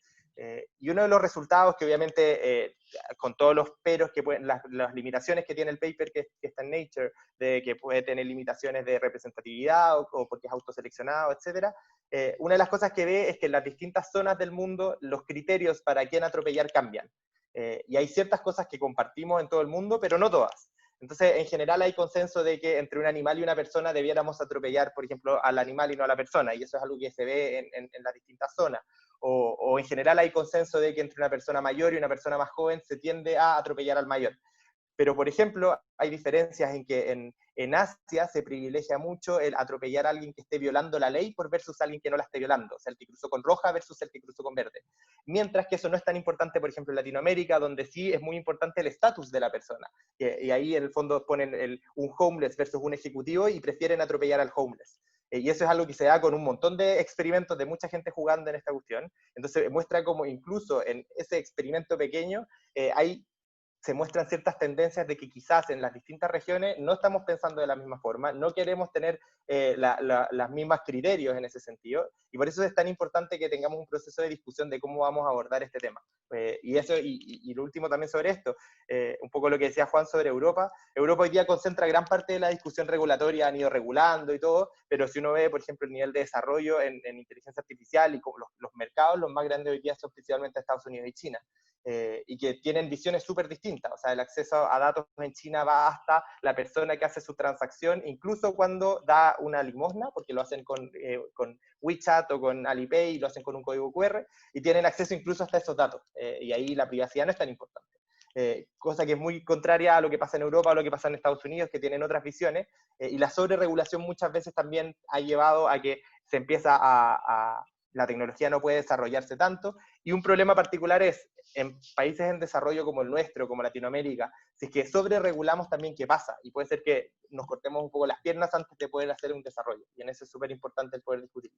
Y uno de los resultados que obviamente, con todos los peros que las limitaciones que tiene el paper que está en Nature, de que puede tener limitaciones de representatividad o porque es autoseleccionado, etc., una de las cosas que ve es que en las distintas zonas del mundo los criterios para quién atropellar cambian. Y hay ciertas cosas que compartimos en todo el mundo, pero no todas. Entonces, en general hay consenso de que entre un animal y una persona debiéramos atropellar, por ejemplo, al animal y no a la persona, y eso es algo que se ve en las distintas zonas. O en general hay consenso de que entre una persona mayor y una persona más joven se tiende a atropellar al mayor. Pero, por ejemplo, hay diferencias en que en Asia se privilegia mucho el atropellar a alguien que esté violando la ley versus a alguien que no la esté violando, o sea, el que cruzó con roja versus el que cruzó con verde. Mientras que eso no es tan importante, por ejemplo, en Latinoamérica, donde sí es muy importante el estatus de la persona. Y ahí, en el fondo, ponen un homeless versus un ejecutivo y prefieren atropellar al homeless. Y eso es algo que se da con un montón de experimentos de mucha gente jugando en esta cuestión. Entonces, muestra como incluso en ese experimento pequeño se muestran ciertas tendencias de que quizás en las distintas regiones no estamos pensando de la misma forma, no queremos tener las mismas criterios en ese sentido, y por eso es tan importante que tengamos un proceso de discusión de cómo vamos a abordar este tema. Y lo último también sobre esto, un poco lo que decía Juan sobre Europa. Europa hoy día concentra gran parte de la discusión regulatoria, han ido regulando y todo, pero si uno ve, por ejemplo, el nivel de desarrollo en inteligencia artificial y los mercados, los más grandes hoy día son principalmente Estados Unidos y China. Y que tienen visiones súper distintas. O sea, el acceso a datos en China va hasta la persona que hace su transacción, incluso cuando da una limosna, porque lo hacen con WeChat o con Alipay, y lo hacen con un código QR, y tienen acceso incluso hasta esos datos. Y ahí la privacidad no es tan importante. Cosa que es muy contraria a lo que pasa en Europa o lo que pasa en Estados Unidos, que tienen otras visiones, y la sobreregulación muchas veces también ha llevado a que se empieza la tecnología no puede desarrollarse tanto, y un problema particular es, en países en desarrollo como el nuestro, como Latinoamérica, si es que sobreregulamos también, ¿qué pasa? Y puede ser que nos cortemos un poco las piernas antes de poder hacer un desarrollo, y en eso es súper importante el poder discutir.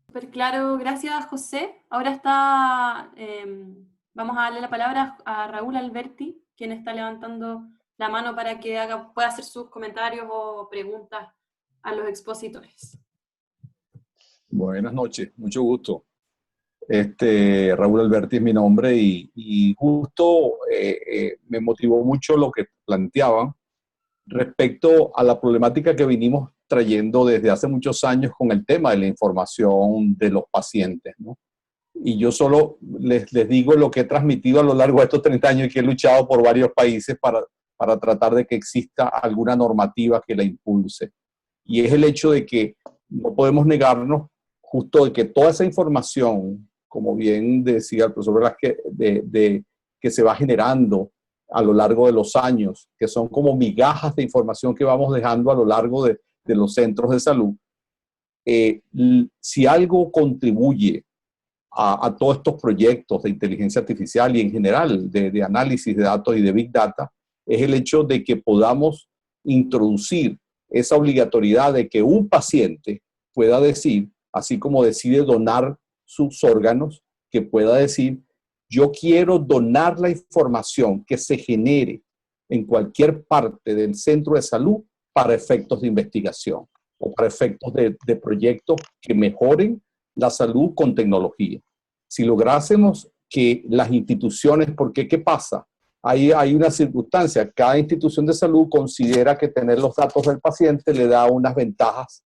Súper claro, gracias José. Ahora vamos a darle la palabra a Raúl Alberti, quien está levantando la mano para que pueda hacer sus comentarios o preguntas a los expositores. Buenas noches, mucho gusto. Raúl Alberti es mi nombre y justo me motivó mucho lo que planteaban respecto a la problemática que venimos trayendo desde hace muchos años con el tema de la información de los pacientes, ¿no? y yo solo les digo lo que he transmitido a lo largo de estos 30 años y que he luchado por varios países para tratar de que exista alguna normativa que la impulse. Y es el hecho de que no podemos negarnos justo de que toda esa información, como bien decía el profesor Velázquez, que se va generando a lo largo de los años, que son como migajas de información que vamos dejando a lo largo de los centros de salud, si algo contribuye a todos estos proyectos de inteligencia artificial y en general de análisis de datos y de Big Data, es el hecho de que podamos introducir esa obligatoriedad de que un paciente pueda decir, así como decide donar sus órganos, que pueda decir, yo quiero donar la información que se genere en cualquier parte del centro de salud para efectos de investigación o para efectos de proyectos que mejoren la salud con tecnología. Si lográsemos que las instituciones, porque ¿qué pasa? Hay una circunstancia, cada institución de salud considera que tener los datos del paciente le da unas ventajas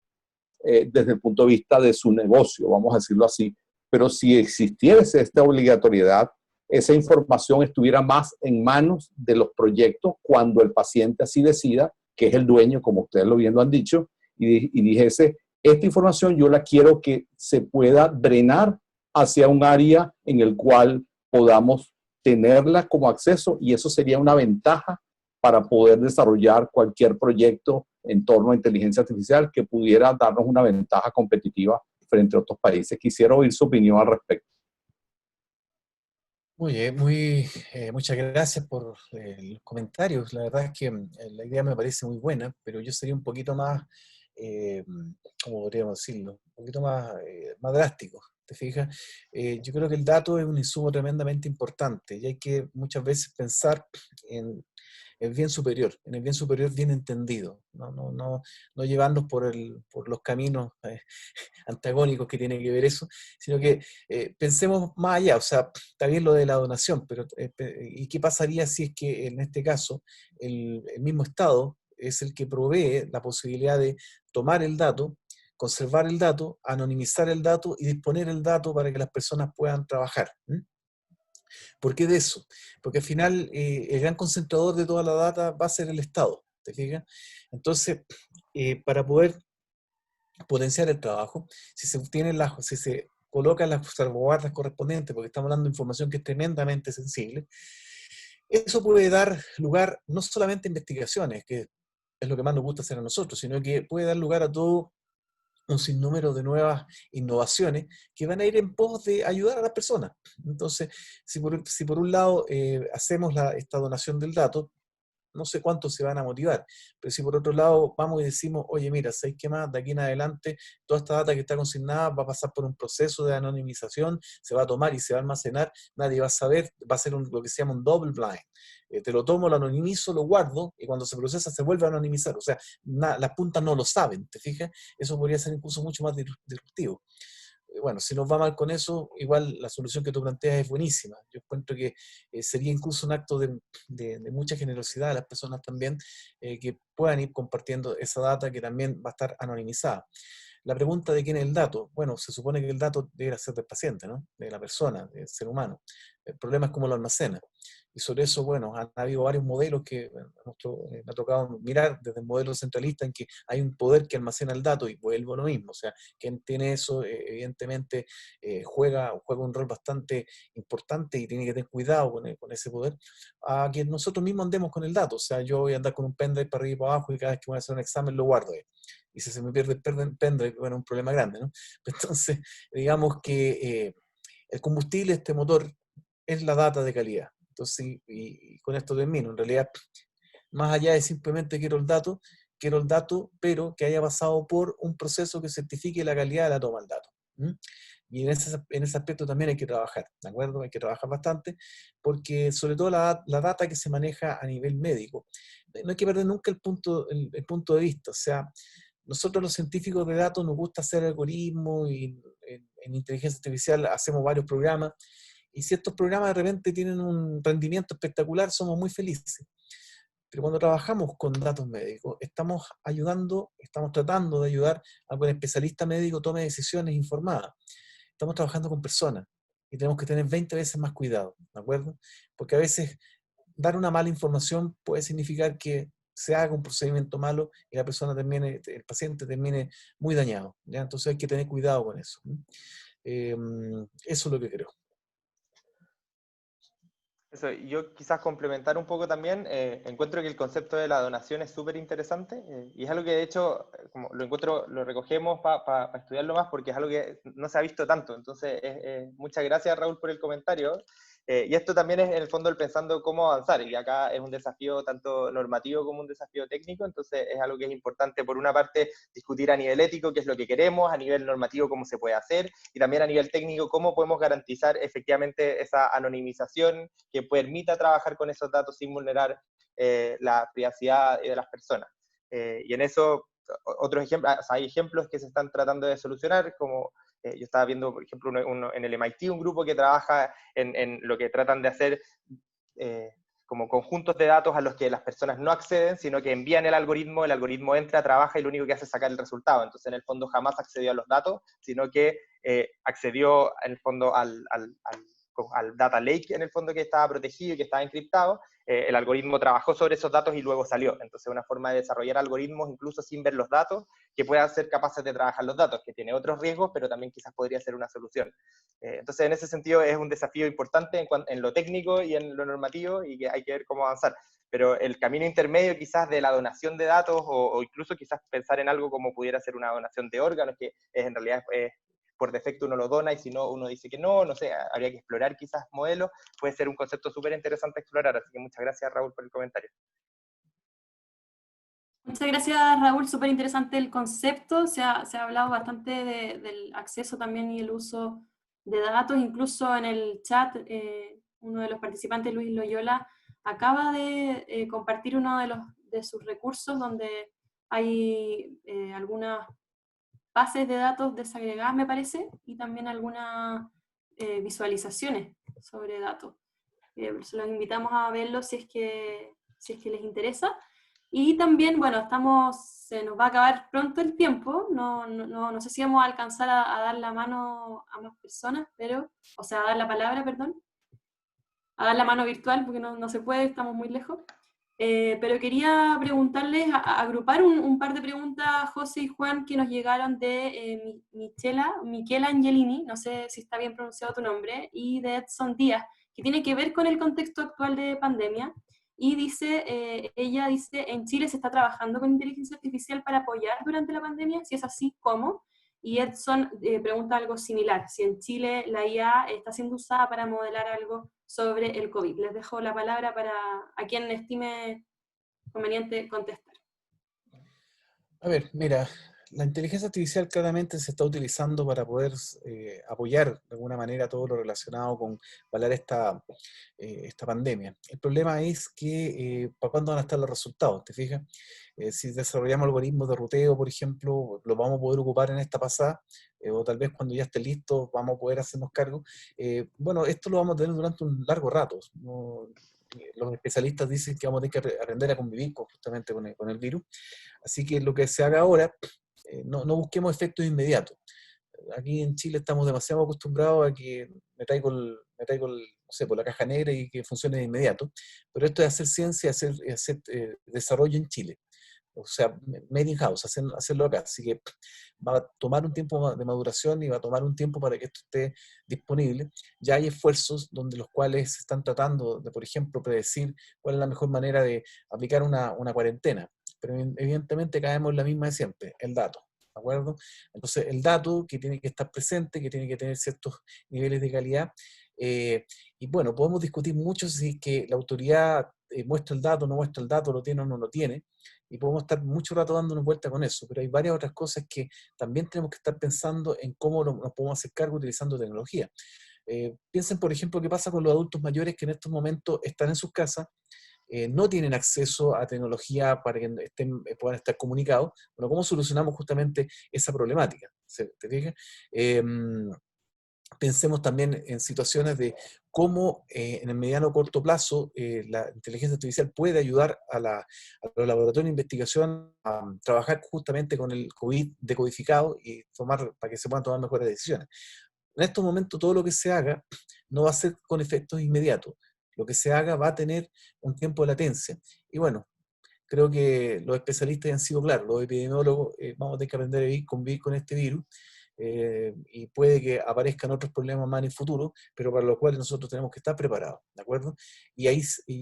desde el punto de vista de su negocio, vamos a decirlo así, pero si existiese esta obligatoriedad, esa información estuviera más en manos de los proyectos cuando el paciente así decida, que es el dueño, como ustedes lo bien lo han dicho, y dijese, esta información yo la quiero que se pueda drenar hacia un área en el cual podamos tenerla como acceso, y eso sería una ventaja para poder desarrollar cualquier proyecto en torno a inteligencia artificial que pudiera darnos una ventaja competitiva frente a otros países. Quisiera oír su opinión al respecto. Muchas gracias por los comentarios. La verdad es que la idea me parece muy buena, pero yo sería un poquito más, ¿cómo podríamos decirlo? Un poquito más drástico. ¿Te fijas? Yo creo que el dato es un insumo tremendamente importante y hay que muchas veces pensar en el bien superior, en el bien superior bien entendido, no llevarnos por los caminos antagónicos que tiene que ver eso, sino que pensemos más allá. O sea, está bien lo de la donación, pero ¿y qué pasaría si es que en este caso el mismo Estado es el que provee la posibilidad de tomar el dato, conservar el dato, anonimizar el dato y disponer el dato para que las personas puedan trabajar? ¿Por qué de eso? Porque al final el gran concentrador de toda la data va a ser el Estado, ¿te fijas? Entonces, para poder potenciar el trabajo, si se colocan las salvaguardas correspondientes, porque estamos hablando de información que es tremendamente sensible, eso puede dar lugar no solamente a investigaciones, que es lo que más nos gusta hacer a nosotros, sino que puede dar lugar a todo un sinnúmero de nuevas innovaciones que van a ir en pos de ayudar a las personas. Entonces, si por un lado hacemos esta donación del dato, no sé cuántos se van a motivar, pero si por otro lado vamos y decimos, oye, mira, ¿sabes qué más? De aquí en adelante, toda esta data que está consignada va a pasar por un proceso de anonimización, se va a tomar y se va a almacenar, nadie va a saber, va a ser lo que se llama un double blind. Te lo tomo, lo anonimizo, lo guardo, y cuando se procesa se vuelve a anonimizar. O sea, las puntas no lo saben, ¿te fijas? Eso podría ser incluso mucho más disruptivo. Bueno, si nos va mal con eso, igual la solución que tú planteas es buenísima. Yo encuentro que sería incluso un acto de mucha generosidad a las personas también que puedan ir compartiendo esa data que también va a estar anonimizada. La pregunta de quién es el dato, bueno, se supone que el dato debe ser del paciente, ¿no? De la persona, del ser humano. El problema es cómo lo almacena. Y sobre eso, bueno, han habido varios modelos que me ha tocado mirar desde el modelo centralista en que hay un poder que almacena el dato y vuelvo a lo mismo. O sea, quien tiene eso, evidentemente, juega un rol bastante importante y tiene que tener cuidado con ese poder. A que nosotros mismos andemos con el dato. O sea, yo voy a andar con un pendrive para arriba y para abajo y cada vez que voy a hacer un examen lo guardo ahí. Y si se me pierde el pendrive, bueno, un problema grande, ¿no? Entonces, digamos que el combustible de este motor es la data de calidad. Entonces, y con esto termino. En realidad, más allá de simplemente quiero el dato, pero que haya pasado por un proceso que certifique la calidad de la toma del dato. Y en ese aspecto también hay que trabajar, ¿de acuerdo? Hay que trabajar bastante, porque sobre todo la data que se maneja a nivel médico, no hay que perder nunca el punto de vista. O sea, nosotros los científicos de datos nos gusta hacer algoritmos y en inteligencia artificial hacemos varios programas, y si estos programas de repente tienen un rendimiento espectacular, somos muy felices. Pero cuando trabajamos con datos médicos, estamos tratando de ayudar a que un especialista médico tome decisiones informadas. Estamos trabajando con personas. y tenemos que tener 20 veces más cuidado, ¿de acuerdo? Porque a veces dar una mala información puede significar que se haga un procedimiento malo y la persona termine, el paciente termine muy dañado, ¿ya? Entonces hay que tener cuidado con eso. Eso es lo que creo. Eso, yo quizás complementar un poco también, encuentro que el concepto de la donación es súper interesante y es algo que de hecho, como lo encuentro, lo recogemos para estudiarlo más porque es algo que no se ha visto tanto. Entonces, muchas gracias Raúl por el comentario. Y esto también es en el fondo el pensando cómo avanzar, y acá es un desafío tanto normativo como un desafío técnico, entonces es algo que es importante por una parte discutir a nivel ético qué es lo que queremos, a nivel normativo cómo se puede hacer, y también a nivel técnico cómo podemos garantizar efectivamente esa anonimización que permita trabajar con esos datos sin vulnerar la privacidad de las personas. Y en eso, otros ejemplos, o sea, hay ejemplos que se están tratando de solucionar, como yo estaba viendo, por ejemplo, en el MIT, un grupo que trabaja en lo que tratan de hacer como conjuntos de datos a los que las personas no acceden, sino que envían el algoritmo entra, trabaja y lo único que hace es sacar el resultado. Entonces, en el fondo, jamás accedió a los datos, sino que accedió, en el fondo, al data lake, en el fondo, que estaba protegido y que estaba encriptado. El algoritmo trabajó sobre esos datos y luego salió. Entonces, una forma de desarrollar algoritmos, incluso sin ver los datos, que puedan ser capaces de trabajar los datos, que tiene otros riesgos, pero también quizás podría ser una solución. Entonces, en ese sentido, es un desafío importante en lo técnico y en lo normativo, y que hay que ver cómo avanzar. Pero el camino intermedio quizás de la donación de datos, o incluso quizás pensar en algo como pudiera ser una donación de órganos, que en realidad por defecto uno lo dona y si no uno dice que no, no sé, habría que explorar quizás modelos, puede ser un concepto súper interesante a explorar, así que muchas gracias Raúl por el comentario. Muchas gracias Raúl, súper interesante el concepto, se ha hablado bastante del acceso también y el uso de datos, incluso en el chat uno de los participantes, Luis Loyola, acaba de compartir uno de sus recursos donde hay algunas bases de datos desagregadas, me parece, y también algunas visualizaciones sobre datos. Los invitamos a verlo si es que les interesa. Y también, bueno, se nos va a acabar pronto el tiempo, no sé si vamos a alcanzar a dar la mano a más personas, o sea, a dar la palabra, perdón, a dar la mano virtual, porque no se puede, estamos muy lejos. Pero quería preguntarles, agrupar un par de preguntas, José y Juan, que nos llegaron de Michela Angelini, no sé si está bien pronunciado tu nombre, y de Edson Díaz, que tiene que ver con el contexto actual de pandemia. Y ella dice, en Chile se está trabajando con inteligencia artificial para apoyar durante la pandemia, si es así, ¿cómo? Y Edson pregunta algo similar, si en Chile la IA está siendo usada para modelar algo sobre el COVID. Les dejo la palabra para a quien estime conveniente contestar. A ver, mira, la inteligencia artificial claramente se está utilizando para poder apoyar de alguna manera todo lo relacionado con parar esta pandemia. El problema es que ¿para cuándo van a estar los resultados? ¿Te fijas? Si desarrollamos algoritmos de ruteo, por ejemplo, lo vamos a poder ocupar en esta pasada, o tal vez cuando ya esté listo vamos a poder hacernos cargo. Bueno, esto lo vamos a tener durante un largo rato. ¿No? Los especialistas dicen que vamos a tener que aprender a convivir justamente con el virus. Así que lo que se haga ahora, no busquemos efectos inmediatos. Aquí en Chile estamos demasiado acostumbrados a que me traigo no sé, por la caja negra y que funcione de inmediato, pero esto es hacer ciencia, hacer desarrollo en Chile. O sea, made in house, hacerlo acá. Así que va a tomar un tiempo de maduración y va a tomar un tiempo para que esto esté disponible. Ya hay esfuerzos donde los cuales se están tratando de, por ejemplo, predecir cuál es la mejor manera de aplicar una cuarentena. Pero evidentemente caemos en la misma de siempre, el dato. ¿De acuerdo? Entonces, el dato que tiene que estar presente, que tiene que tener ciertos niveles de calidad. Y bueno, podemos discutir mucho si es que la autoridad muestra el dato, no muestra el dato, lo tiene o no lo tiene, y podemos estar mucho rato dándonos vuelta con eso, pero hay varias otras cosas que también tenemos que estar pensando en cómo nos podemos hacer cargo utilizando tecnología. Piensen, por ejemplo, qué pasa con los adultos mayores que en estos momentos están en sus casas, no tienen acceso a tecnología para que puedan estar comunicados. Bueno, ¿cómo solucionamos justamente esa problemática? ¿Te fijas? Pensemos también en situaciones de cómo en el mediano o corto plazo la inteligencia artificial puede ayudar a los laboratorios de investigación a trabajar justamente con el COVID decodificado y para que se puedan tomar mejores decisiones. En estos momentos todo lo que se haga no va a ser con efectos inmediatos. Lo que se haga va a tener un tiempo de latencia. Y bueno, creo que los especialistas han sido claros, los epidemiólogos vamos a tener que aprender a convivir con este virus, y puede que aparezcan otros problemas más en el futuro, pero para los cuales nosotros tenemos que estar preparados, ¿de acuerdo? Y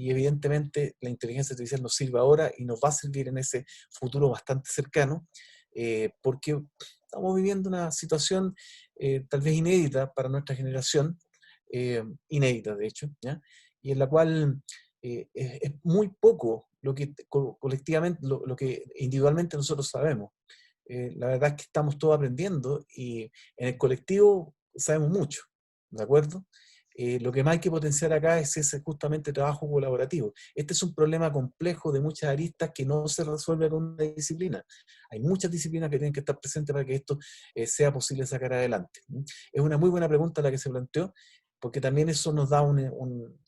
evidentemente la inteligencia artificial nos sirve ahora y nos va a servir en ese futuro bastante cercano, porque estamos viviendo una situación tal vez inédita para nuestra generación, inédita de hecho, ¿ya? Y en la cual es muy poco lo que colectivamente, lo que individualmente nosotros sabemos. La verdad es que estamos todos aprendiendo y en el colectivo sabemos mucho, ¿de acuerdo? Lo que más hay que potenciar acá es ese justamente trabajo colaborativo. Este es un problema complejo de muchas aristas que no se resuelve con una disciplina. Hay muchas disciplinas que tienen que estar presentes para que esto sea posible sacar adelante. Es una muy buena pregunta la que se planteó, porque también eso nos da un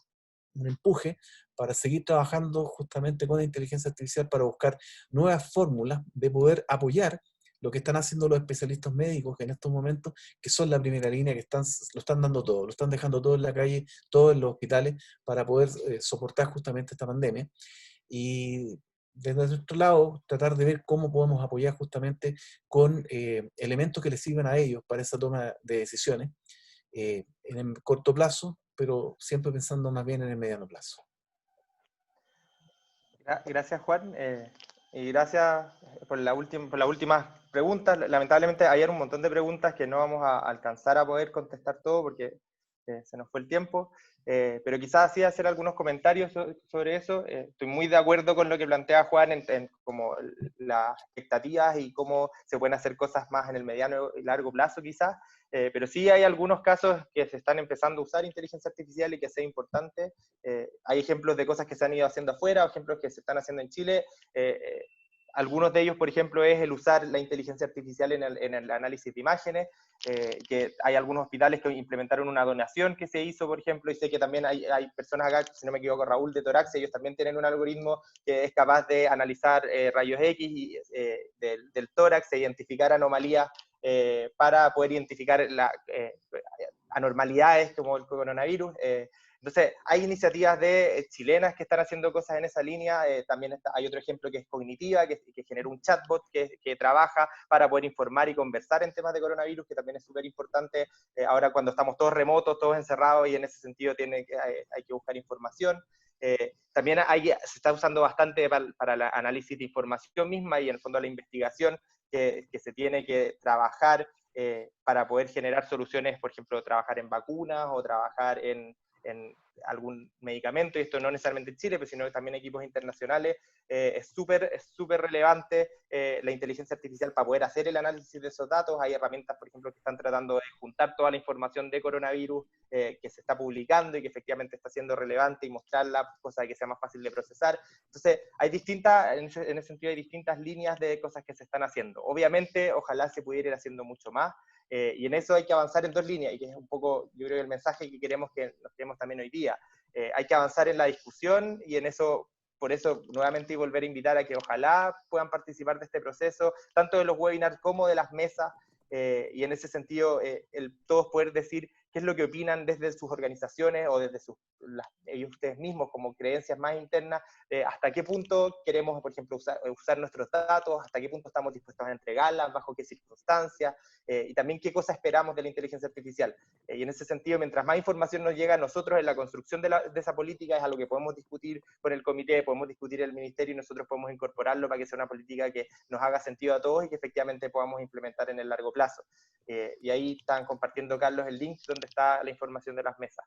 empuje para seguir trabajando justamente con la inteligencia artificial para buscar nuevas fórmulas de poder apoyar lo que están haciendo los especialistas médicos en estos momentos, que son la primera línea, que lo están dando todo, lo están dejando todo en la calle, todo en los hospitales, para poder soportar justamente esta pandemia. Y desde nuestro lado, tratar de ver cómo podemos apoyar justamente con elementos que les sirvan a ellos para esa toma de decisiones en el corto plazo, pero siempre pensando más bien en el mediano plazo. Gracias, Juan. Y gracias por las últimas preguntas. Lamentablemente, ayer un montón de preguntas que no vamos a alcanzar a poder contestar todo porque se nos fue el tiempo. Pero quizás sí hacer algunos comentarios sobre eso. Estoy muy de acuerdo con lo que plantea Juan en como las expectativas y cómo se pueden hacer cosas más en el mediano y largo plazo, quizás. Pero sí hay algunos casos que se están empezando a usar inteligencia artificial y que es importante. Hay ejemplos de cosas que se han ido haciendo afuera, ejemplos que se están haciendo en Chile. Algunos de ellos, por ejemplo, es el usar la inteligencia artificial en el análisis de imágenes, que hay algunos hospitales que implementaron una donación que se hizo, por ejemplo, y sé que también hay personas acá, si no me equivoco, Raúl de Torax, ellos también tienen un algoritmo que es capaz de analizar rayos X del tórax e identificar anomalías para poder identificar anormalidades como el coronavirus. Entonces, hay iniciativas chilenas que están haciendo cosas en esa línea. También hay otro ejemplo que es Cognitiva, que generó un chatbot que trabaja para poder informar y conversar en temas de coronavirus, que también es súper importante ahora cuando estamos todos remotos, todos encerrados, y en ese sentido hay que buscar información. También se está usando bastante para el análisis de información misma y en el fondo la investigación que se tiene que trabajar para poder generar soluciones, por ejemplo, trabajar en vacunas o trabajar en algún medicamento, y esto no necesariamente en Chile, pero sino también equipos internacionales. Es súper relevante la inteligencia artificial para poder hacer el análisis de esos datos. Hay herramientas, por ejemplo, que están tratando de juntar toda la información de coronavirus que se está publicando y que efectivamente está siendo relevante y mostrarla, cosa que sea más fácil de procesar. Entonces, en ese sentido hay distintas líneas de cosas que se están haciendo. Obviamente, ojalá se pudiera ir haciendo mucho más, y en eso hay que avanzar en dos líneas, y que es un poco, yo creo, el mensaje que nos queremos también hoy día. Hay que avanzar en la discusión, y en eso, por eso, nuevamente volver a invitar a que ojalá puedan participar de este proceso, tanto de los webinars como de las mesas, y en ese sentido, todos poder decir qué es lo que opinan desde sus organizaciones o desde ellos ustedes mismos como creencias más internas, hasta qué punto queremos, por ejemplo, usar nuestros datos, hasta qué punto estamos dispuestos a entregarlas, bajo qué circunstancias, y también qué cosas esperamos de la inteligencia artificial. Y en ese sentido, mientras más información nos llega a nosotros en la construcción de esa política, es algo que podemos discutir con el comité, podemos discutir el ministerio, y nosotros podemos incorporarlo para que sea una política que nos haga sentido a todos y que efectivamente podamos implementar en el largo plazo. Y ahí están compartiendo, Carlos, el link donde está la información de las mesas.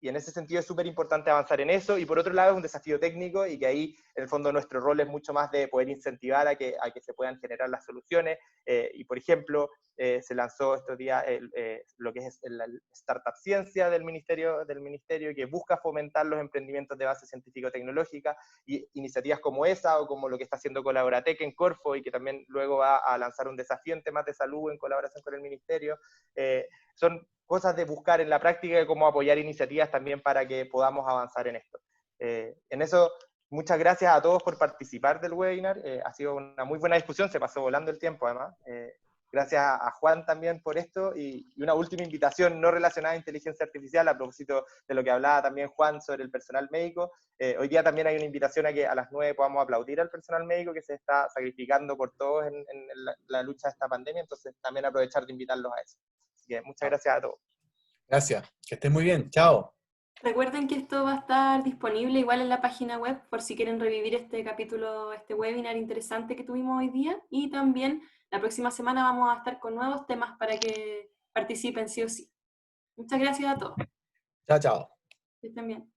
Y en ese sentido es súper importante avanzar en eso, y por otro lado es un desafío técnico, y que ahí en el fondo nuestro rol es mucho más de poder incentivar a que se puedan generar las soluciones, y por ejemplo se lanzó estos días lo que es la Startup Ciencia del ministerio, que busca fomentar los emprendimientos de base científico-tecnológica, y iniciativas como esa, o como lo que está haciendo Colaboratec en Corfo, y que también luego va a lanzar un desafío en temas de salud en colaboración con el ministerio, son cosas de buscar en la práctica de cómo apoyar iniciativas también para que podamos avanzar en esto. En eso, muchas gracias a todos por participar del webinar. Ha sido una muy buena discusión, se pasó volando el tiempo además. Gracias a Juan también por esto, y una última invitación no relacionada a inteligencia artificial, a propósito de lo que hablaba también Juan sobre el personal médico. Hoy día también hay una invitación a que a las 9 podamos aplaudir al personal médico que se está sacrificando por todos en la lucha de esta pandemia, entonces también aprovechar de invitarlos a eso. Así que muchas gracias a todos. Gracias, que estén muy bien, chao. Recuerden que esto va a estar disponible igual en la página web por si quieren revivir este capítulo, este webinar interesante que tuvimos hoy día, y también la próxima semana vamos a estar con nuevos temas para que participen sí o sí. Muchas gracias a todos. Chao, chao. Que estén bien.